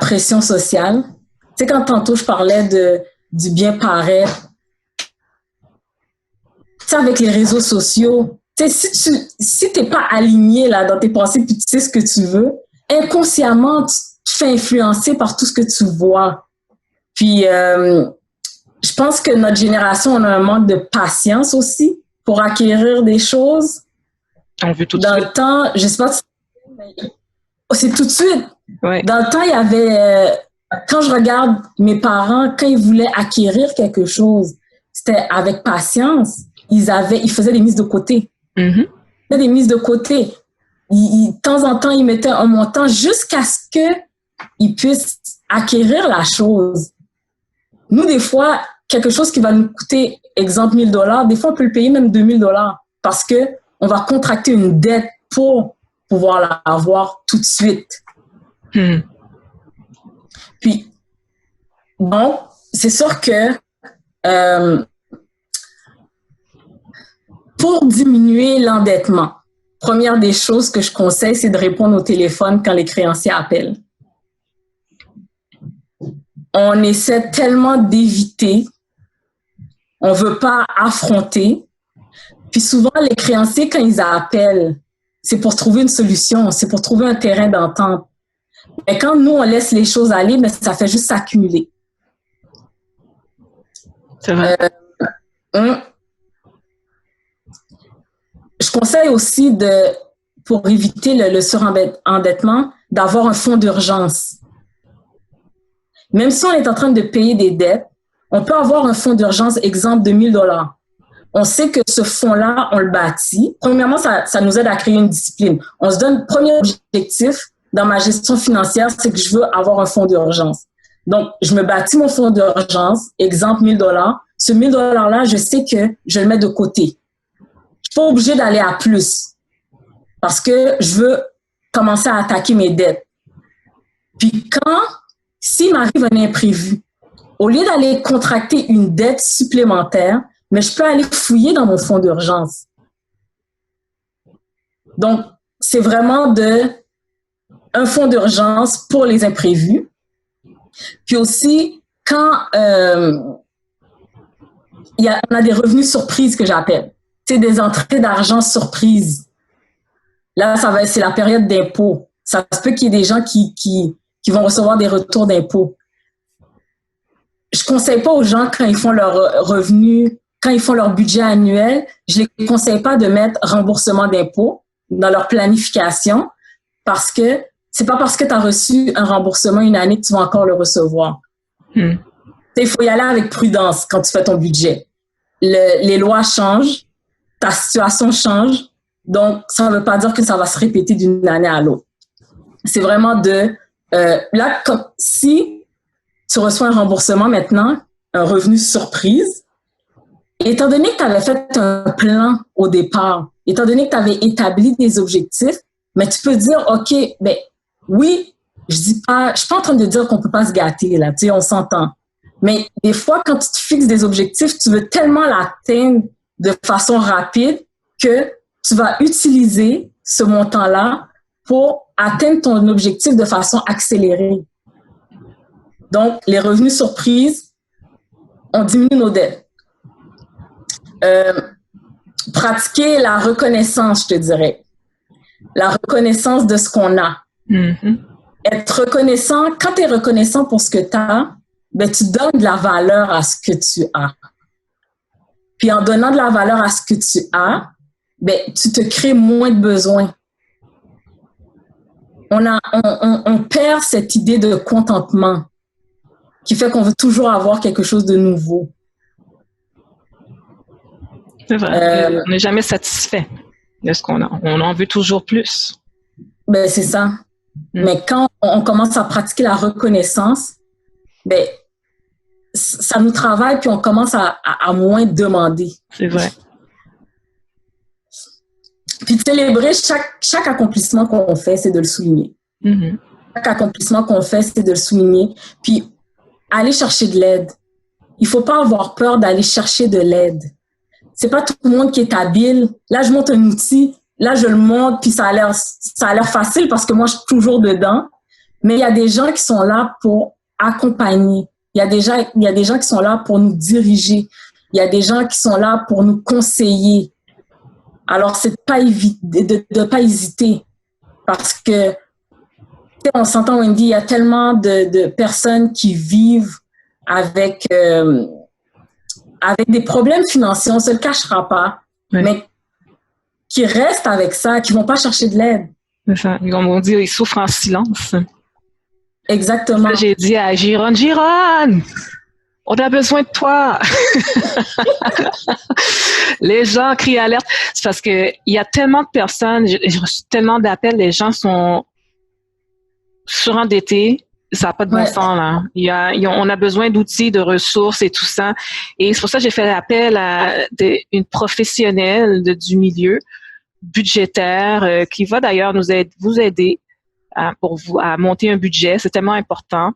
pression sociale. Tu sais, quand tantôt je parlais du bien paraître, tu sais, avec les réseaux sociaux, tu sais, si t'es pas aligné là dans tes pensées puis tu sais ce que tu veux, inconsciemment, tu te fais influencer par tout ce que tu vois. Puis, je pense que notre génération, on a un manque de patience aussi pour acquérir des choses. On veut tout de suite. Dans le temps, je sais pas si c'est tout de suite. Ouais. Dans le temps, il y avait... quand je regarde mes parents, quand ils voulaient acquérir quelque chose, c'était avec patience. Ils faisaient des mises de côté. Ils faisaient des mises de côté. De temps en temps, ils mettaient un montant jusqu'à ce qu'ils puissent acquérir la chose. Nous, des fois, quelque chose qui va nous coûter, exemple, $1,000, des fois, on peut le payer même $2,000 parce qu'on va contracter une dette pour pouvoir l'avoir tout de suite. Puis, bon, c'est sûr que pour diminuer l'endettement, première des choses que je conseille, c'est de répondre au téléphone quand les créanciers appellent. On essaie tellement d'éviter, on veut pas affronter. Puis souvent, les créanciers, quand ils appellent, c'est pour trouver une solution, c'est pour trouver un terrain d'entente. Mais quand nous, on laisse les choses aller, mais ça fait juste s'accumuler. C'est vrai. Je conseille aussi pour éviter le surendettement, d'avoir un fonds d'urgence. Même si on est en train de payer des dettes, on peut avoir un fonds d'urgence, exemple, de $1,000. On sait que ce fonds-là, on le bâtit. Premièrement, ça nous aide à créer une discipline. On se donne, premier objectif dans ma gestion financière, c'est que je veux avoir un fonds d'urgence. Donc, je me bâtis mon fonds d'urgence, exemple, $1,000. Ce $1,000-là, je sais que je le mets de côté. Je suis pas obligée d'aller à plus parce que je veux commencer à attaquer mes dettes. Puis s'il m'arrive un imprévu, au lieu d'aller contracter une dette supplémentaire, mais je peux aller fouiller dans mon fonds d'urgence. Donc, c'est vraiment un fonds d'urgence pour les imprévus. Puis aussi, quand on a des revenus surprises que j'appelle, c'est des entrées d'argent surprises. Là, c'est la période d'impôt. Ça se peut qu'il y ait des gens qui vont recevoir des retours d'impôt. Je conseille pas aux gens, quand ils font leur revenu, quand ils font leur budget annuel, je les conseille pas de mettre remboursement d'impôt dans leur planification parce que c'est pas parce que tu as reçu un remboursement une année que tu vas encore le recevoir. Il faut y aller avec prudence quand tu fais ton budget. Les lois changent, ta situation change, donc ça ne veut pas dire que ça va se répéter d'une année à l'autre. C'est vraiment si tu reçois un remboursement maintenant, un revenu surprise, étant donné que tu avais fait un plan au départ, étant donné que tu avais établi des objectifs, mais tu peux dire, OK, ben oui, je suis pas en train de dire qu'on peut pas se gâter, là, tu sais, on s'entend. Mais des fois, quand tu te fixes des objectifs, tu veux tellement l'atteindre de façon rapide que tu vas utiliser ce montant-là pour atteindre ton objectif de façon accélérée. Donc, les revenus surprises, on diminue nos dettes. Pratiquer la reconnaissance, je te dirais. La reconnaissance de ce qu'on a. Mm-hmm. Être reconnaissant, quand tu es reconnaissant pour ce que tu as, ben, tu donnes de la valeur à ce que tu as. Puis en donnant de la valeur à ce que tu as, ben, tu te crées moins de besoins. On perd cette idée de contentement qui fait qu'on veut toujours avoir quelque chose de nouveau. C'est vrai. On n'est jamais satisfait de ce qu'on a. On en veut toujours plus. Ben, c'est ça. Mais quand on commence à pratiquer la reconnaissance, ben, ça nous travaille puis on commence à moins demander. C'est vrai. Puis célébrer chaque accomplissement qu'on fait, c'est de le souligner. Mm-hmm. Chaque accomplissement qu'on fait, c'est de le souligner. Puis aller chercher de l'aide. Il faut pas avoir peur d'aller chercher de l'aide. C'est pas tout le monde qui est habile. Là, je monte un outil. Là, je le monte, puis ça a l'air facile parce que moi, je suis toujours dedans. Mais il y a des gens qui sont là pour accompagner. Il y a des gens qui sont là pour nous diriger. Il y a des gens qui sont là pour nous conseiller. Alors, c'est de pas hésiter. Parce que, on s'entend, Wendy, il y a tellement de personnes qui vivent avec des problèmes financiers, on ne se le cachera pas. Oui. Mais qui restent avec ça, qui ne vont pas chercher de l'aide. C'est ça. Ils vont dire, ils souffrent en silence. Exactement. Ça, j'ai dit à Gironne, on a besoin de toi. Les gens crient alerte. C'est parce que il y a tellement de personnes, j'ai reçu tellement d'appels, les gens sont surendettés. Ça n'a pas de bon sens, là. On a besoin d'outils, de ressources et tout ça. Et c'est pour ça que j'ai fait appel à une professionnelle du milieu budgétaire qui va d'ailleurs vous aider à monter un budget. C'est tellement important.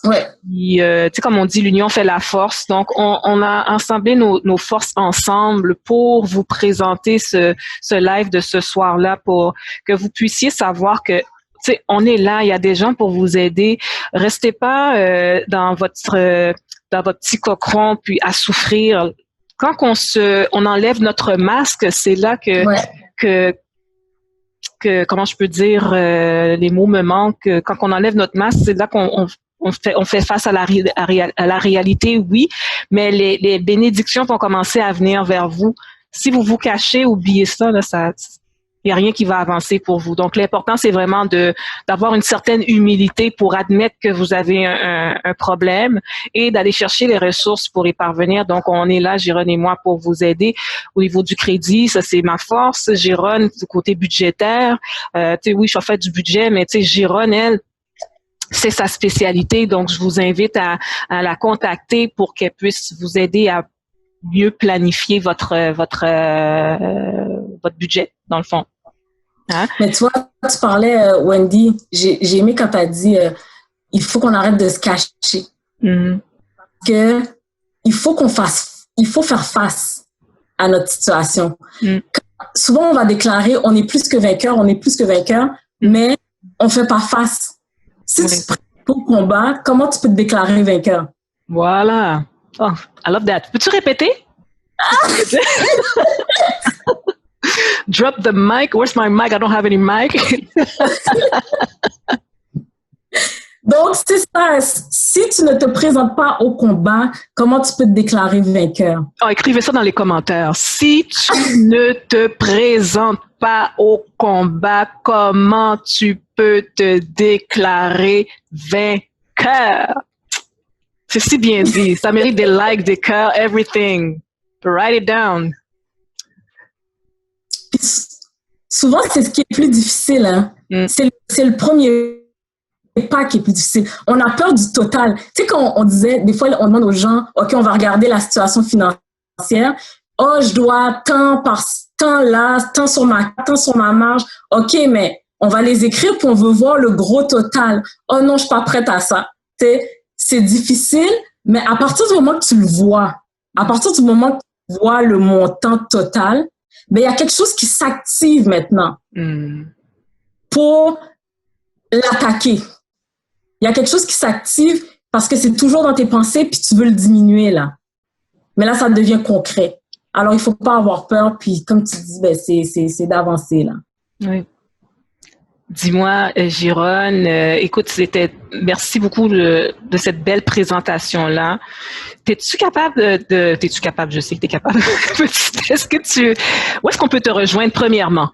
Ouais. Tu sais, comme on dit, l'union fait la force. Donc, on a assemblé nos forces ensemble pour vous présenter ce live de ce soir-là pour que vous puissiez savoir que tu sais, on est là, il y a des gens pour vous aider. Restez pas dans votre petit cocon puis à souffrir. Quand on enlève notre masque, c'est là que comment je peux dire, les mots me manquent. Quand on enlève notre masque, c'est là qu'on fait face à la réalité, oui, mais les bénédictions vont commencer à venir vers vous. Si vous vous cachez, oubliez ça, là, il n'y a rien qui va avancer pour vous. Donc, l'important, c'est vraiment d'avoir une certaine humilité pour admettre que vous avez un problème et d'aller chercher les ressources pour y parvenir. Donc, on est là, Gironne et moi, pour vous aider au niveau du crédit. Ça, c'est ma force. Gironne, du côté budgétaire. Tu sais, oui, je fais du budget, mais tu sais, Gironne, elle, c'est sa spécialité. Donc, je vous invite à la contacter pour qu'elle puisse vous aider à mieux planifier votre budget, dans le fond. Hein? Mais tu vois, tu parlais, Wendy, j'ai aimé quand tu as dit il faut qu'on arrête de se cacher. Mm-hmm. Que il faut faire face à notre situation. Souvent, on va déclarer, on est plus que vainqueur, mais on fait pas face. Si tu te prépares pour le combat, comment tu peux te déclarer vainqueur? Voilà. Oh, I love that. Peux-tu répéter? Drop the mic. Where's my mic? I don't have any mic. Donc, c'est ça. Si tu ne te présentes pas au combat, comment tu peux te déclarer vainqueur? Oh, écrivez ça dans les commentaires. Si tu ne te présentes pas au combat, comment tu peux te déclarer vainqueur? C'est si bien dit. Ça mérite des likes, des cœurs, everything. Write it down. Souvent, c'est ce qui est plus difficile. Hein? C'est le premier pas qui est plus difficile. On a peur du total. Tu sais, quand on disait, des fois, on demande aux gens, OK, on va regarder la situation financière. Oh, je dois tant là, tant sur ma marge. OK, mais on va les écrire puis on veut voir le gros total. Oh non, je suis pas prête à ça. Tu sais, c'est difficile, mais à partir du moment que tu le vois, à partir du moment que tu vois le montant total, ben, il y a quelque chose qui s'active maintenant pour l'attaquer. Il y a quelque chose qui s'active parce que c'est toujours dans tes pensées puis tu veux le diminuer, là. Mais là, ça devient concret. Alors, il faut pas avoir peur puis, comme tu dis, ben, c'est d'avancer, là. Oui. Dis-moi, Gironne, écoute, merci beaucoup de cette belle présentation-là. T'es-tu capable, je sais que t'es capable. Où est-ce qu'on peut te rejoindre premièrement?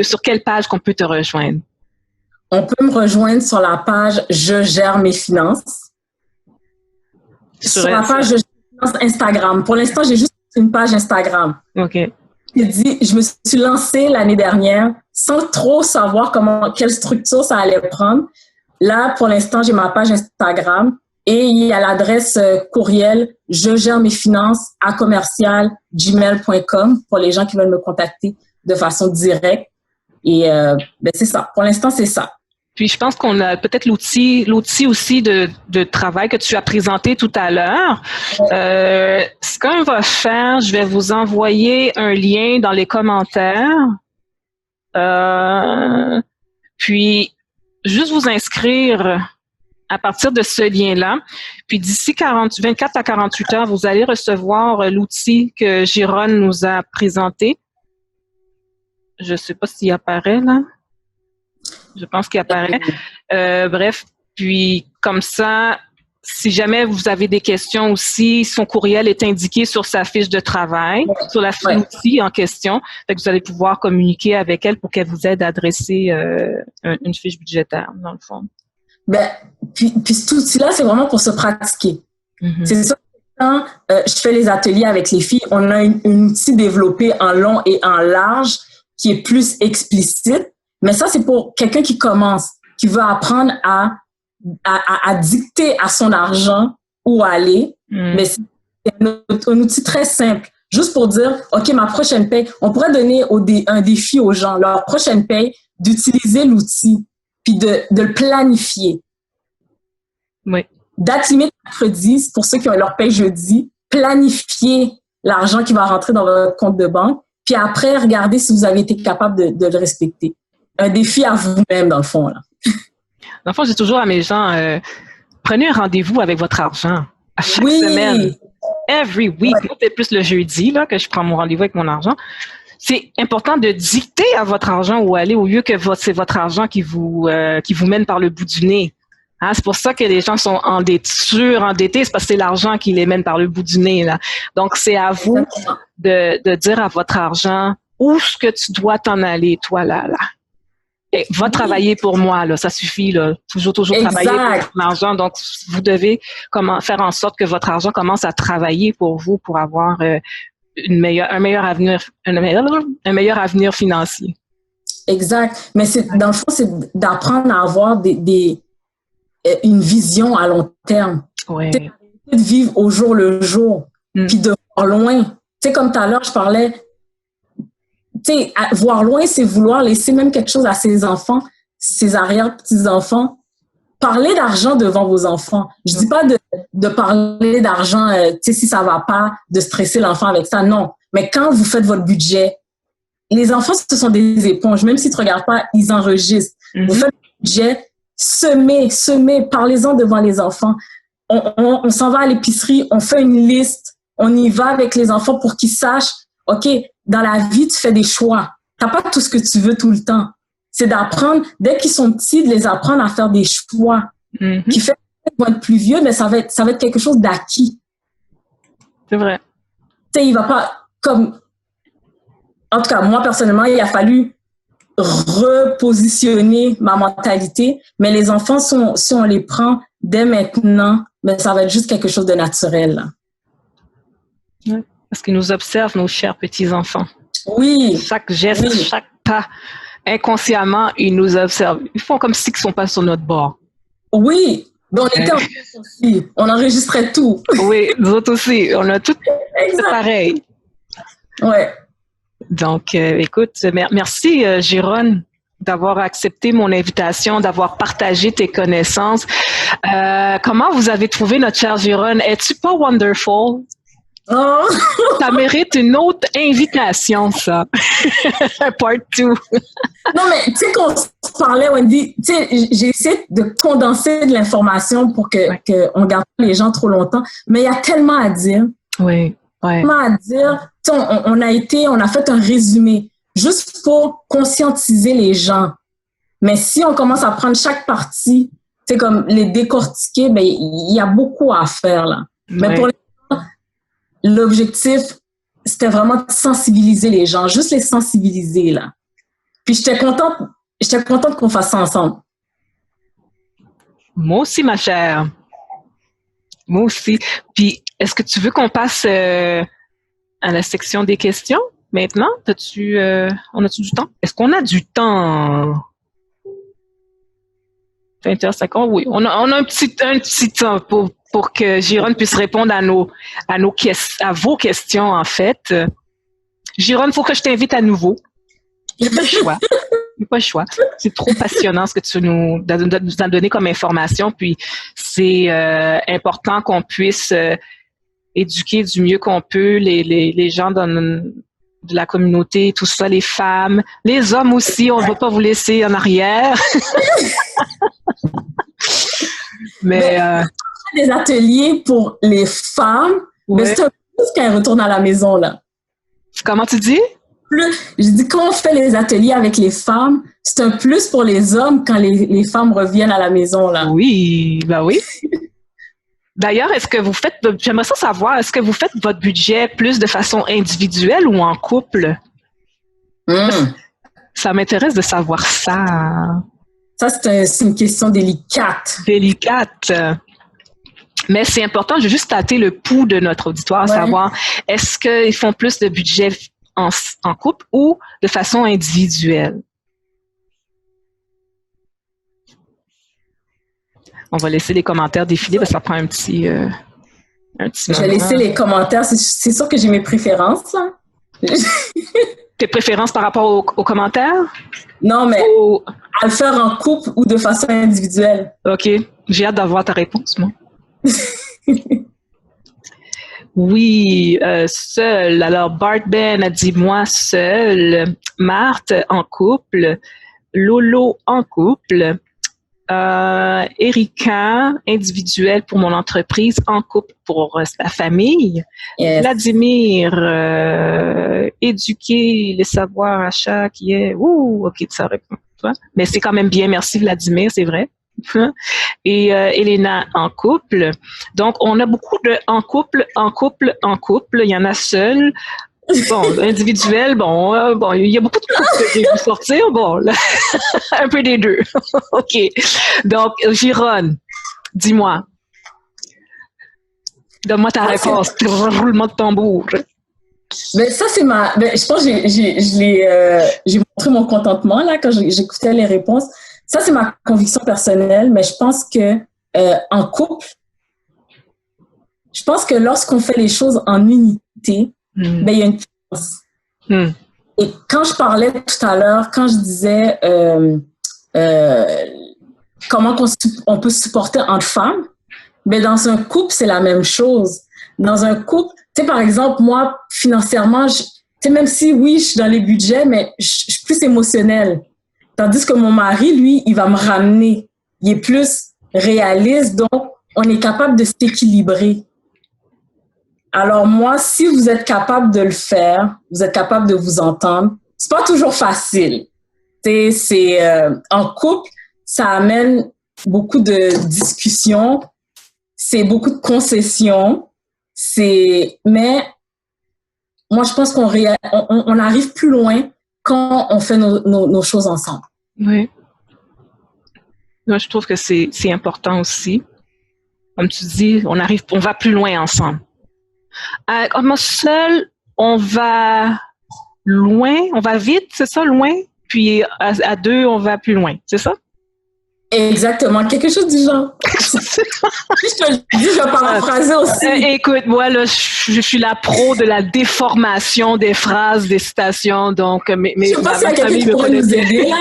Sur quelle page qu'on peut te rejoindre? On peut me rejoindre sur la page Je gère mes finances. Sur la page Je gère mes finances Instagram. Pour l'instant, j'ai juste une page Instagram. OK. Je me suis lancée l'année dernière sans trop savoir quelle structure ça allait prendre. Là, pour l'instant, j'ai ma page Instagram et il y a l'adresse courriel je gère mes finances @gmail.com pour les gens qui veulent me contacter de façon directe. Et ben c'est ça. Pour l'instant, c'est ça. Puis je pense qu'on a peut-être l'outil aussi de travail que tu as présenté tout à l'heure. Ce qu'on va faire, je vais vous envoyer un lien dans les commentaires. Puis juste vous inscrire à partir de ce lien-là. Puis d'ici 24 à 48 heures, vous allez recevoir l'outil que Gironne nous a présenté. Je sais pas s'il apparaît là. Je pense qu'il apparaît. Bref, puis comme ça, si jamais vous avez des questions aussi, son courriel est indiqué sur sa fiche de travail, sur la fiche d'outils en question. Fait que vous allez pouvoir communiquer avec elle pour qu'elle vous aide à adresser une fiche budgétaire, dans le fond. Ben, puis cet outil-là, c'est vraiment pour se pratiquer. Mm-hmm. C'est ça. Quand je fais les ateliers avec les filles, on a un outil développé en long et en large qui est plus explicite. Mais ça, c'est pour quelqu'un qui commence, qui veut apprendre à dicter à son argent où aller. Mais c'est un outil très simple. Juste pour dire, OK, ma prochaine paye, on pourrait donner un défi aux gens, leur prochaine paye, d'utiliser l'outil puis de le planifier. Oui. Date limite mercredi, pour ceux qui ont leur paye jeudi, planifier l'argent qui va rentrer dans votre compte de banque, puis après, regardez si vous avez été capable de le respecter. Un défi à vous-même, dans le fond, là. Dans le fond, j'ai toujours à mes gens, prenez un rendez-vous avec votre argent à chaque semaine. Every week. Moi, c'est plus le jeudi là, que je prends mon rendez-vous avec mon argent. C'est important de dicter à votre argent où aller au lieu que c'est votre argent qui vous mène par le bout du nez. Hein, c'est pour ça que les gens sont surendettés, c'est parce que c'est l'argent qui les mène par le bout du nez. Là. Donc, c'est à vous de dire à votre argent où est-ce que tu dois t'en aller, toi, là. Et va travailler pour moi, là, ça suffit, là. Toujours travailler pour ton argent. Donc, vous devez faire en sorte que votre argent commence à travailler pour vous pour avoir un meilleur avenir financier. Exact. Mais dans le fond, c'est d'apprendre à avoir une vision à long terme. Ouais. De vivre au jour le jour, puis de voir loin. Tu sais, comme tout à l'heure, je parlais. Tu sais, voir loin, c'est vouloir laisser même quelque chose à ses enfants, ses arrière-petits-enfants. parler d'argent devant vos enfants. Je dis pas de parler d'argent, tu sais, si ça va pas, de stresser l'enfant avec ça, non. Mais quand vous faites votre budget, les enfants, ce sont des éponges. Même s'ils te regardent pas, ils enregistrent. Vous faites le budget, semez, parlez-en devant les enfants. On s'en va à l'épicerie, on fait une liste, on y va avec les enfants pour qu'ils sachent, OK, dans la vie, tu fais des choix. T'as pas tout ce que tu veux tout le temps. C'est d'apprendre, dès qu'ils sont petits, de les apprendre à faire des choix. Qui fait qu'ils vont être plus vieux, mais ça va être quelque chose d'acquis. C'est vrai. Tu sais, il va pas, comme, en tout cas, moi, personnellement, il a fallu repositionner ma mentalité, mais les enfants, si on les prend dès maintenant, ben, ça va être juste quelque chose de naturel. Là. Ouais, parce qu'ils nous observent, nos chers petits-enfants. Oui. Chaque geste, chaque pas, inconsciemment, ils nous observent. Ils font comme si ils ne sont pas sur notre bord. Oui. Ben, on était en plus aussi. On enregistrait tout. Oui, nous autres aussi. On a tout pareil. Ouais. Donc, écoute, merci, Giron, d'avoir accepté mon invitation, d'avoir partagé tes connaissances. Comment vous avez trouvé notre chère Giron? Es-tu pas wonderful? Oh. Ça mérite une autre invitation, ça. Part 2. Non, mais tu sais qu'on se parlait, Wendy, tu sais, j'ai essayé de condenser de l'information pour qu'on garde pas les gens trop longtemps, mais il y a tellement à dire. Oui. Ouais. Tellement à dire. Tu sais, on a fait un résumé juste pour conscientiser les gens. Mais si on commence à prendre chaque partie, tu sais, comme les décortiquer, ben, il y a beaucoup à faire, là. Mais pour l'instant, l'objectif, c'était vraiment de sensibiliser les gens, juste les sensibiliser, là. Puis j'étais contente qu'on fasse ça ensemble. Moi aussi, ma chère. Moi aussi. Puis, est-ce que tu veux qu'on passe à la section des questions maintenant? On a-tu du temps? Est-ce qu'on a du temps? 20h50? Oui, on a un petit temps pour que Giron puisse répondre à vos questions, en fait. Giron, il faut que je t'invite à nouveau. Il n'y a pas le choix. Il n'y a pas le choix. C'est trop passionnant ce que tu nous as donné comme information. Puis, c'est important qu'on puisse éduquer du mieux qu'on peut les gens de la communauté, tout ça, les femmes, les hommes aussi. On ne va pas vous laisser en arrière. Mais des ateliers pour les femmes, mais c'est un plus qu'elles retournent à la maison, là. Comment tu dis? Je dis, quand on fait les ateliers avec les femmes, c'est un plus pour les hommes quand les femmes reviennent à la maison, là. Oui, ben oui. D'ailleurs, j'aimerais ça savoir, est-ce que vous faites votre budget plus de façon individuelle ou en couple? Ça m'intéresse de savoir ça. Ça, c'est une question délicate. Délicate. Mais c'est important, je vais juste tâter le pouls de notre auditoire, savoir est-ce qu'ils font plus de budget en couple ou de façon individuelle? On va laisser les commentaires défiler parce que ça prend un petit moment. Je vais laisser les commentaires. C'est sûr que j'ai mes préférences, là. Tes préférences par rapport aux commentaires? Non, mais à le faire en couple ou de façon individuelle. OK. J'ai hâte d'avoir ta réponse, moi. Oui, seul. Alors, Bart Ben a dit « Moi, seul ». Marthe, en couple. Lolo, en couple. Erika, individuel pour mon entreprise, en couple pour la famille. Yes. Vladimir, éduquer les savoirs achats qui est... OK, ça répond. Mais c'est quand même bien. Merci, Vladimir, c'est vrai. Et Elena, en couple. Donc, on a beaucoup de en couple. Il y en a seul. Bon, individuel, bon, il y a beaucoup de couples qui vont sortir. Bon, là, un peu des deux. OK. Donc, Giron, dis-moi. Donne-moi ta réponse. Roulement de tambour. Ben, ça, c'est je pense que j'ai montré mon contentement là quand j'écoutais les réponses. Ça, c'est ma conviction personnelle, mais je pense que en couple, je pense que lorsqu'on fait les choses en unité, ben, il y a une différence. Et quand je parlais tout à l'heure, quand je disais comment on peut se supporter entre femmes. Mais dans un couple, c'est la même chose. Dans un couple, tu sais, par exemple, moi, financièrement, tu sais, même si, oui, je suis dans les budgets, mais je suis plus émotionnelle. Tandis que mon mari, lui, il va me ramener. Il est plus réaliste, donc on est capable de s'équilibrer. Alors moi, si vous êtes capable de le faire, vous êtes capable de vous entendre, c'est pas toujours facile. En couple, ça amène beaucoup de discussions, c'est beaucoup de concessions, mais moi, je pense on arrive plus loin quand on fait nos choses ensemble. Oui. Moi, je trouve que c'est important aussi. Comme tu dis, on va plus loin ensemble. Comme seul, on va loin, on va vite, c'est ça, loin? Puis à deux, on va plus loin, c'est ça? Exactement, quelque chose du genre. Je vais paraphraser aussi. Écoute, moi, là, je suis la pro de la déformation des phrases, des citations, donc je sais pas s'il y a quelqu'un qui pourrait nous aider.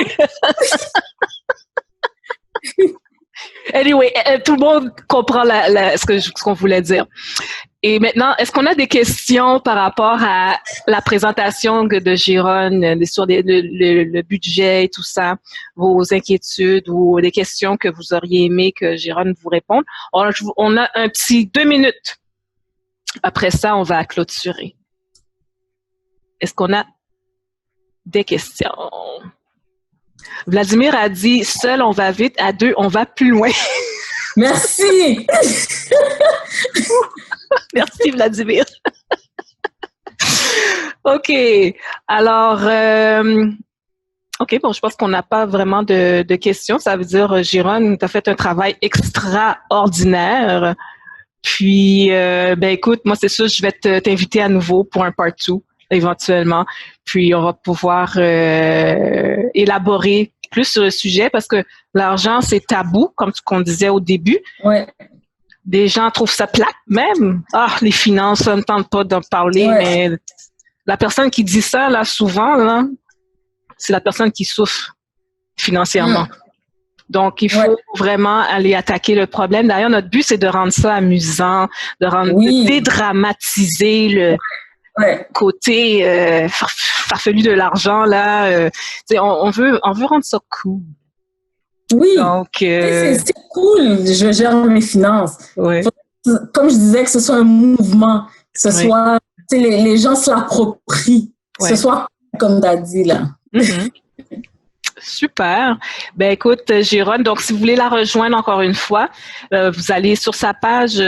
Anyway, tout le monde comprend ce qu'on voulait dire. Et maintenant, est-ce qu'on a des questions par rapport à la présentation de Girone sur le budget et tout ça, vos inquiétudes ou des questions que vous auriez aimé que Girone vous réponde? On a un petit 2 minutes. Après ça, on va clôturer. Est-ce qu'on a des questions? Vladimir a dit, seul, on va vite, à deux, on va plus loin. Merci! Merci, Vladimir. OK. Alors, OK, bon, je pense qu'on n'a pas vraiment de questions. Ça veut dire, Girone, tu as fait un travail extraordinaire. Puis, écoute, moi, c'est sûr, je vais t'inviter à nouveau pour un part 2, éventuellement. Puis, on va pouvoir élaborer plus sur le sujet parce que l'argent, c'est tabou, comme qu'on disait au début. Ouais. Des gens trouvent ça plate même. Ah, les finances, ça ne tente pas d'en parler, mais la personne qui dit ça, là, souvent, là, c'est la personne qui souffre financièrement. Donc, il faut vraiment aller attaquer le problème. D'ailleurs, notre but, c'est de rendre ça amusant, de dédramatiser le côté farfelu de l'argent, là. On veut rendre ça cool. Oui, donc, c'est cool, je gère mes finances. Oui. Comme je disais, que ce soit un mouvement, que ce soit, les gens se l'approprient, que ce soit comme tu as dit là. Mm-hmm. Super. Ben écoute, Girone, donc si vous voulez la rejoindre encore une fois, vous allez sur sa page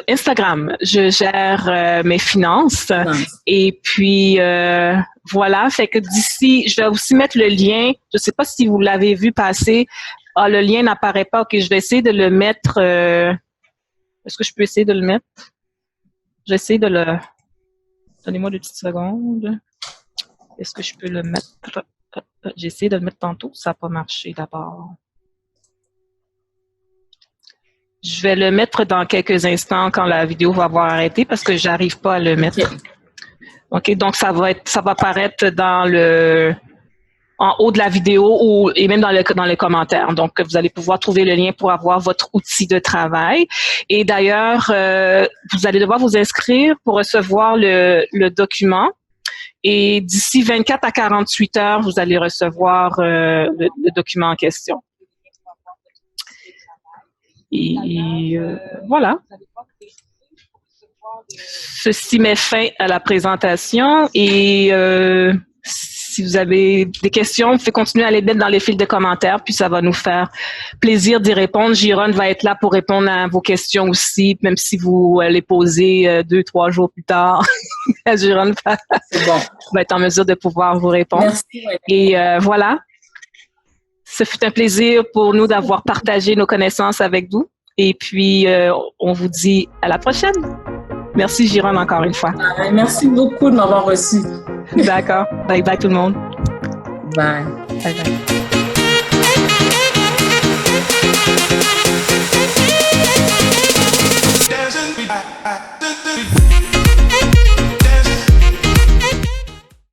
Instagram. Je gère mes finances. Et puis voilà, fait que d'ici, je vais aussi mettre le lien. Je sais pas si vous l'avez vu passer. Ah, le lien n'apparaît pas. OK, je vais essayer de le mettre. Est-ce que je peux essayer de le mettre? J'essaie de le... Donnez-moi 2 petites secondes. Est-ce que je peux le mettre? J'ai essayé de le mettre tantôt. Ça n'a pas marché d'abord. Je vais le mettre dans quelques instants quand la vidéo va avoir arrêté parce que j'arrive pas à le mettre. OK, donc ça va apparaître en haut de la vidéo et même dans les commentaires. Donc, vous allez pouvoir trouver le lien pour avoir votre outil de travail. Et d'ailleurs, vous allez devoir vous inscrire pour recevoir le document. Et d'ici 24 à 48 heures, vous allez recevoir le document en question. Et voilà. Ceci met fin à la présentation et si vous avez des questions, vous pouvez continuer à les mettre dans les fils de commentaires, puis ça va nous faire plaisir d'y répondre. Girone va être là pour répondre à vos questions aussi, même si vous les posez 2-3 jours plus tard. Girone va être en mesure de pouvoir vous répondre. Merci. Et voilà. Ce fut un plaisir pour nous d'avoir partagé nos connaissances avec vous. Et puis, on vous dit à la prochaine. Merci, Girone, encore une fois. Merci beaucoup de m'avoir reçu. D'accord. Bye bye tout le monde. Bye. Bye bye.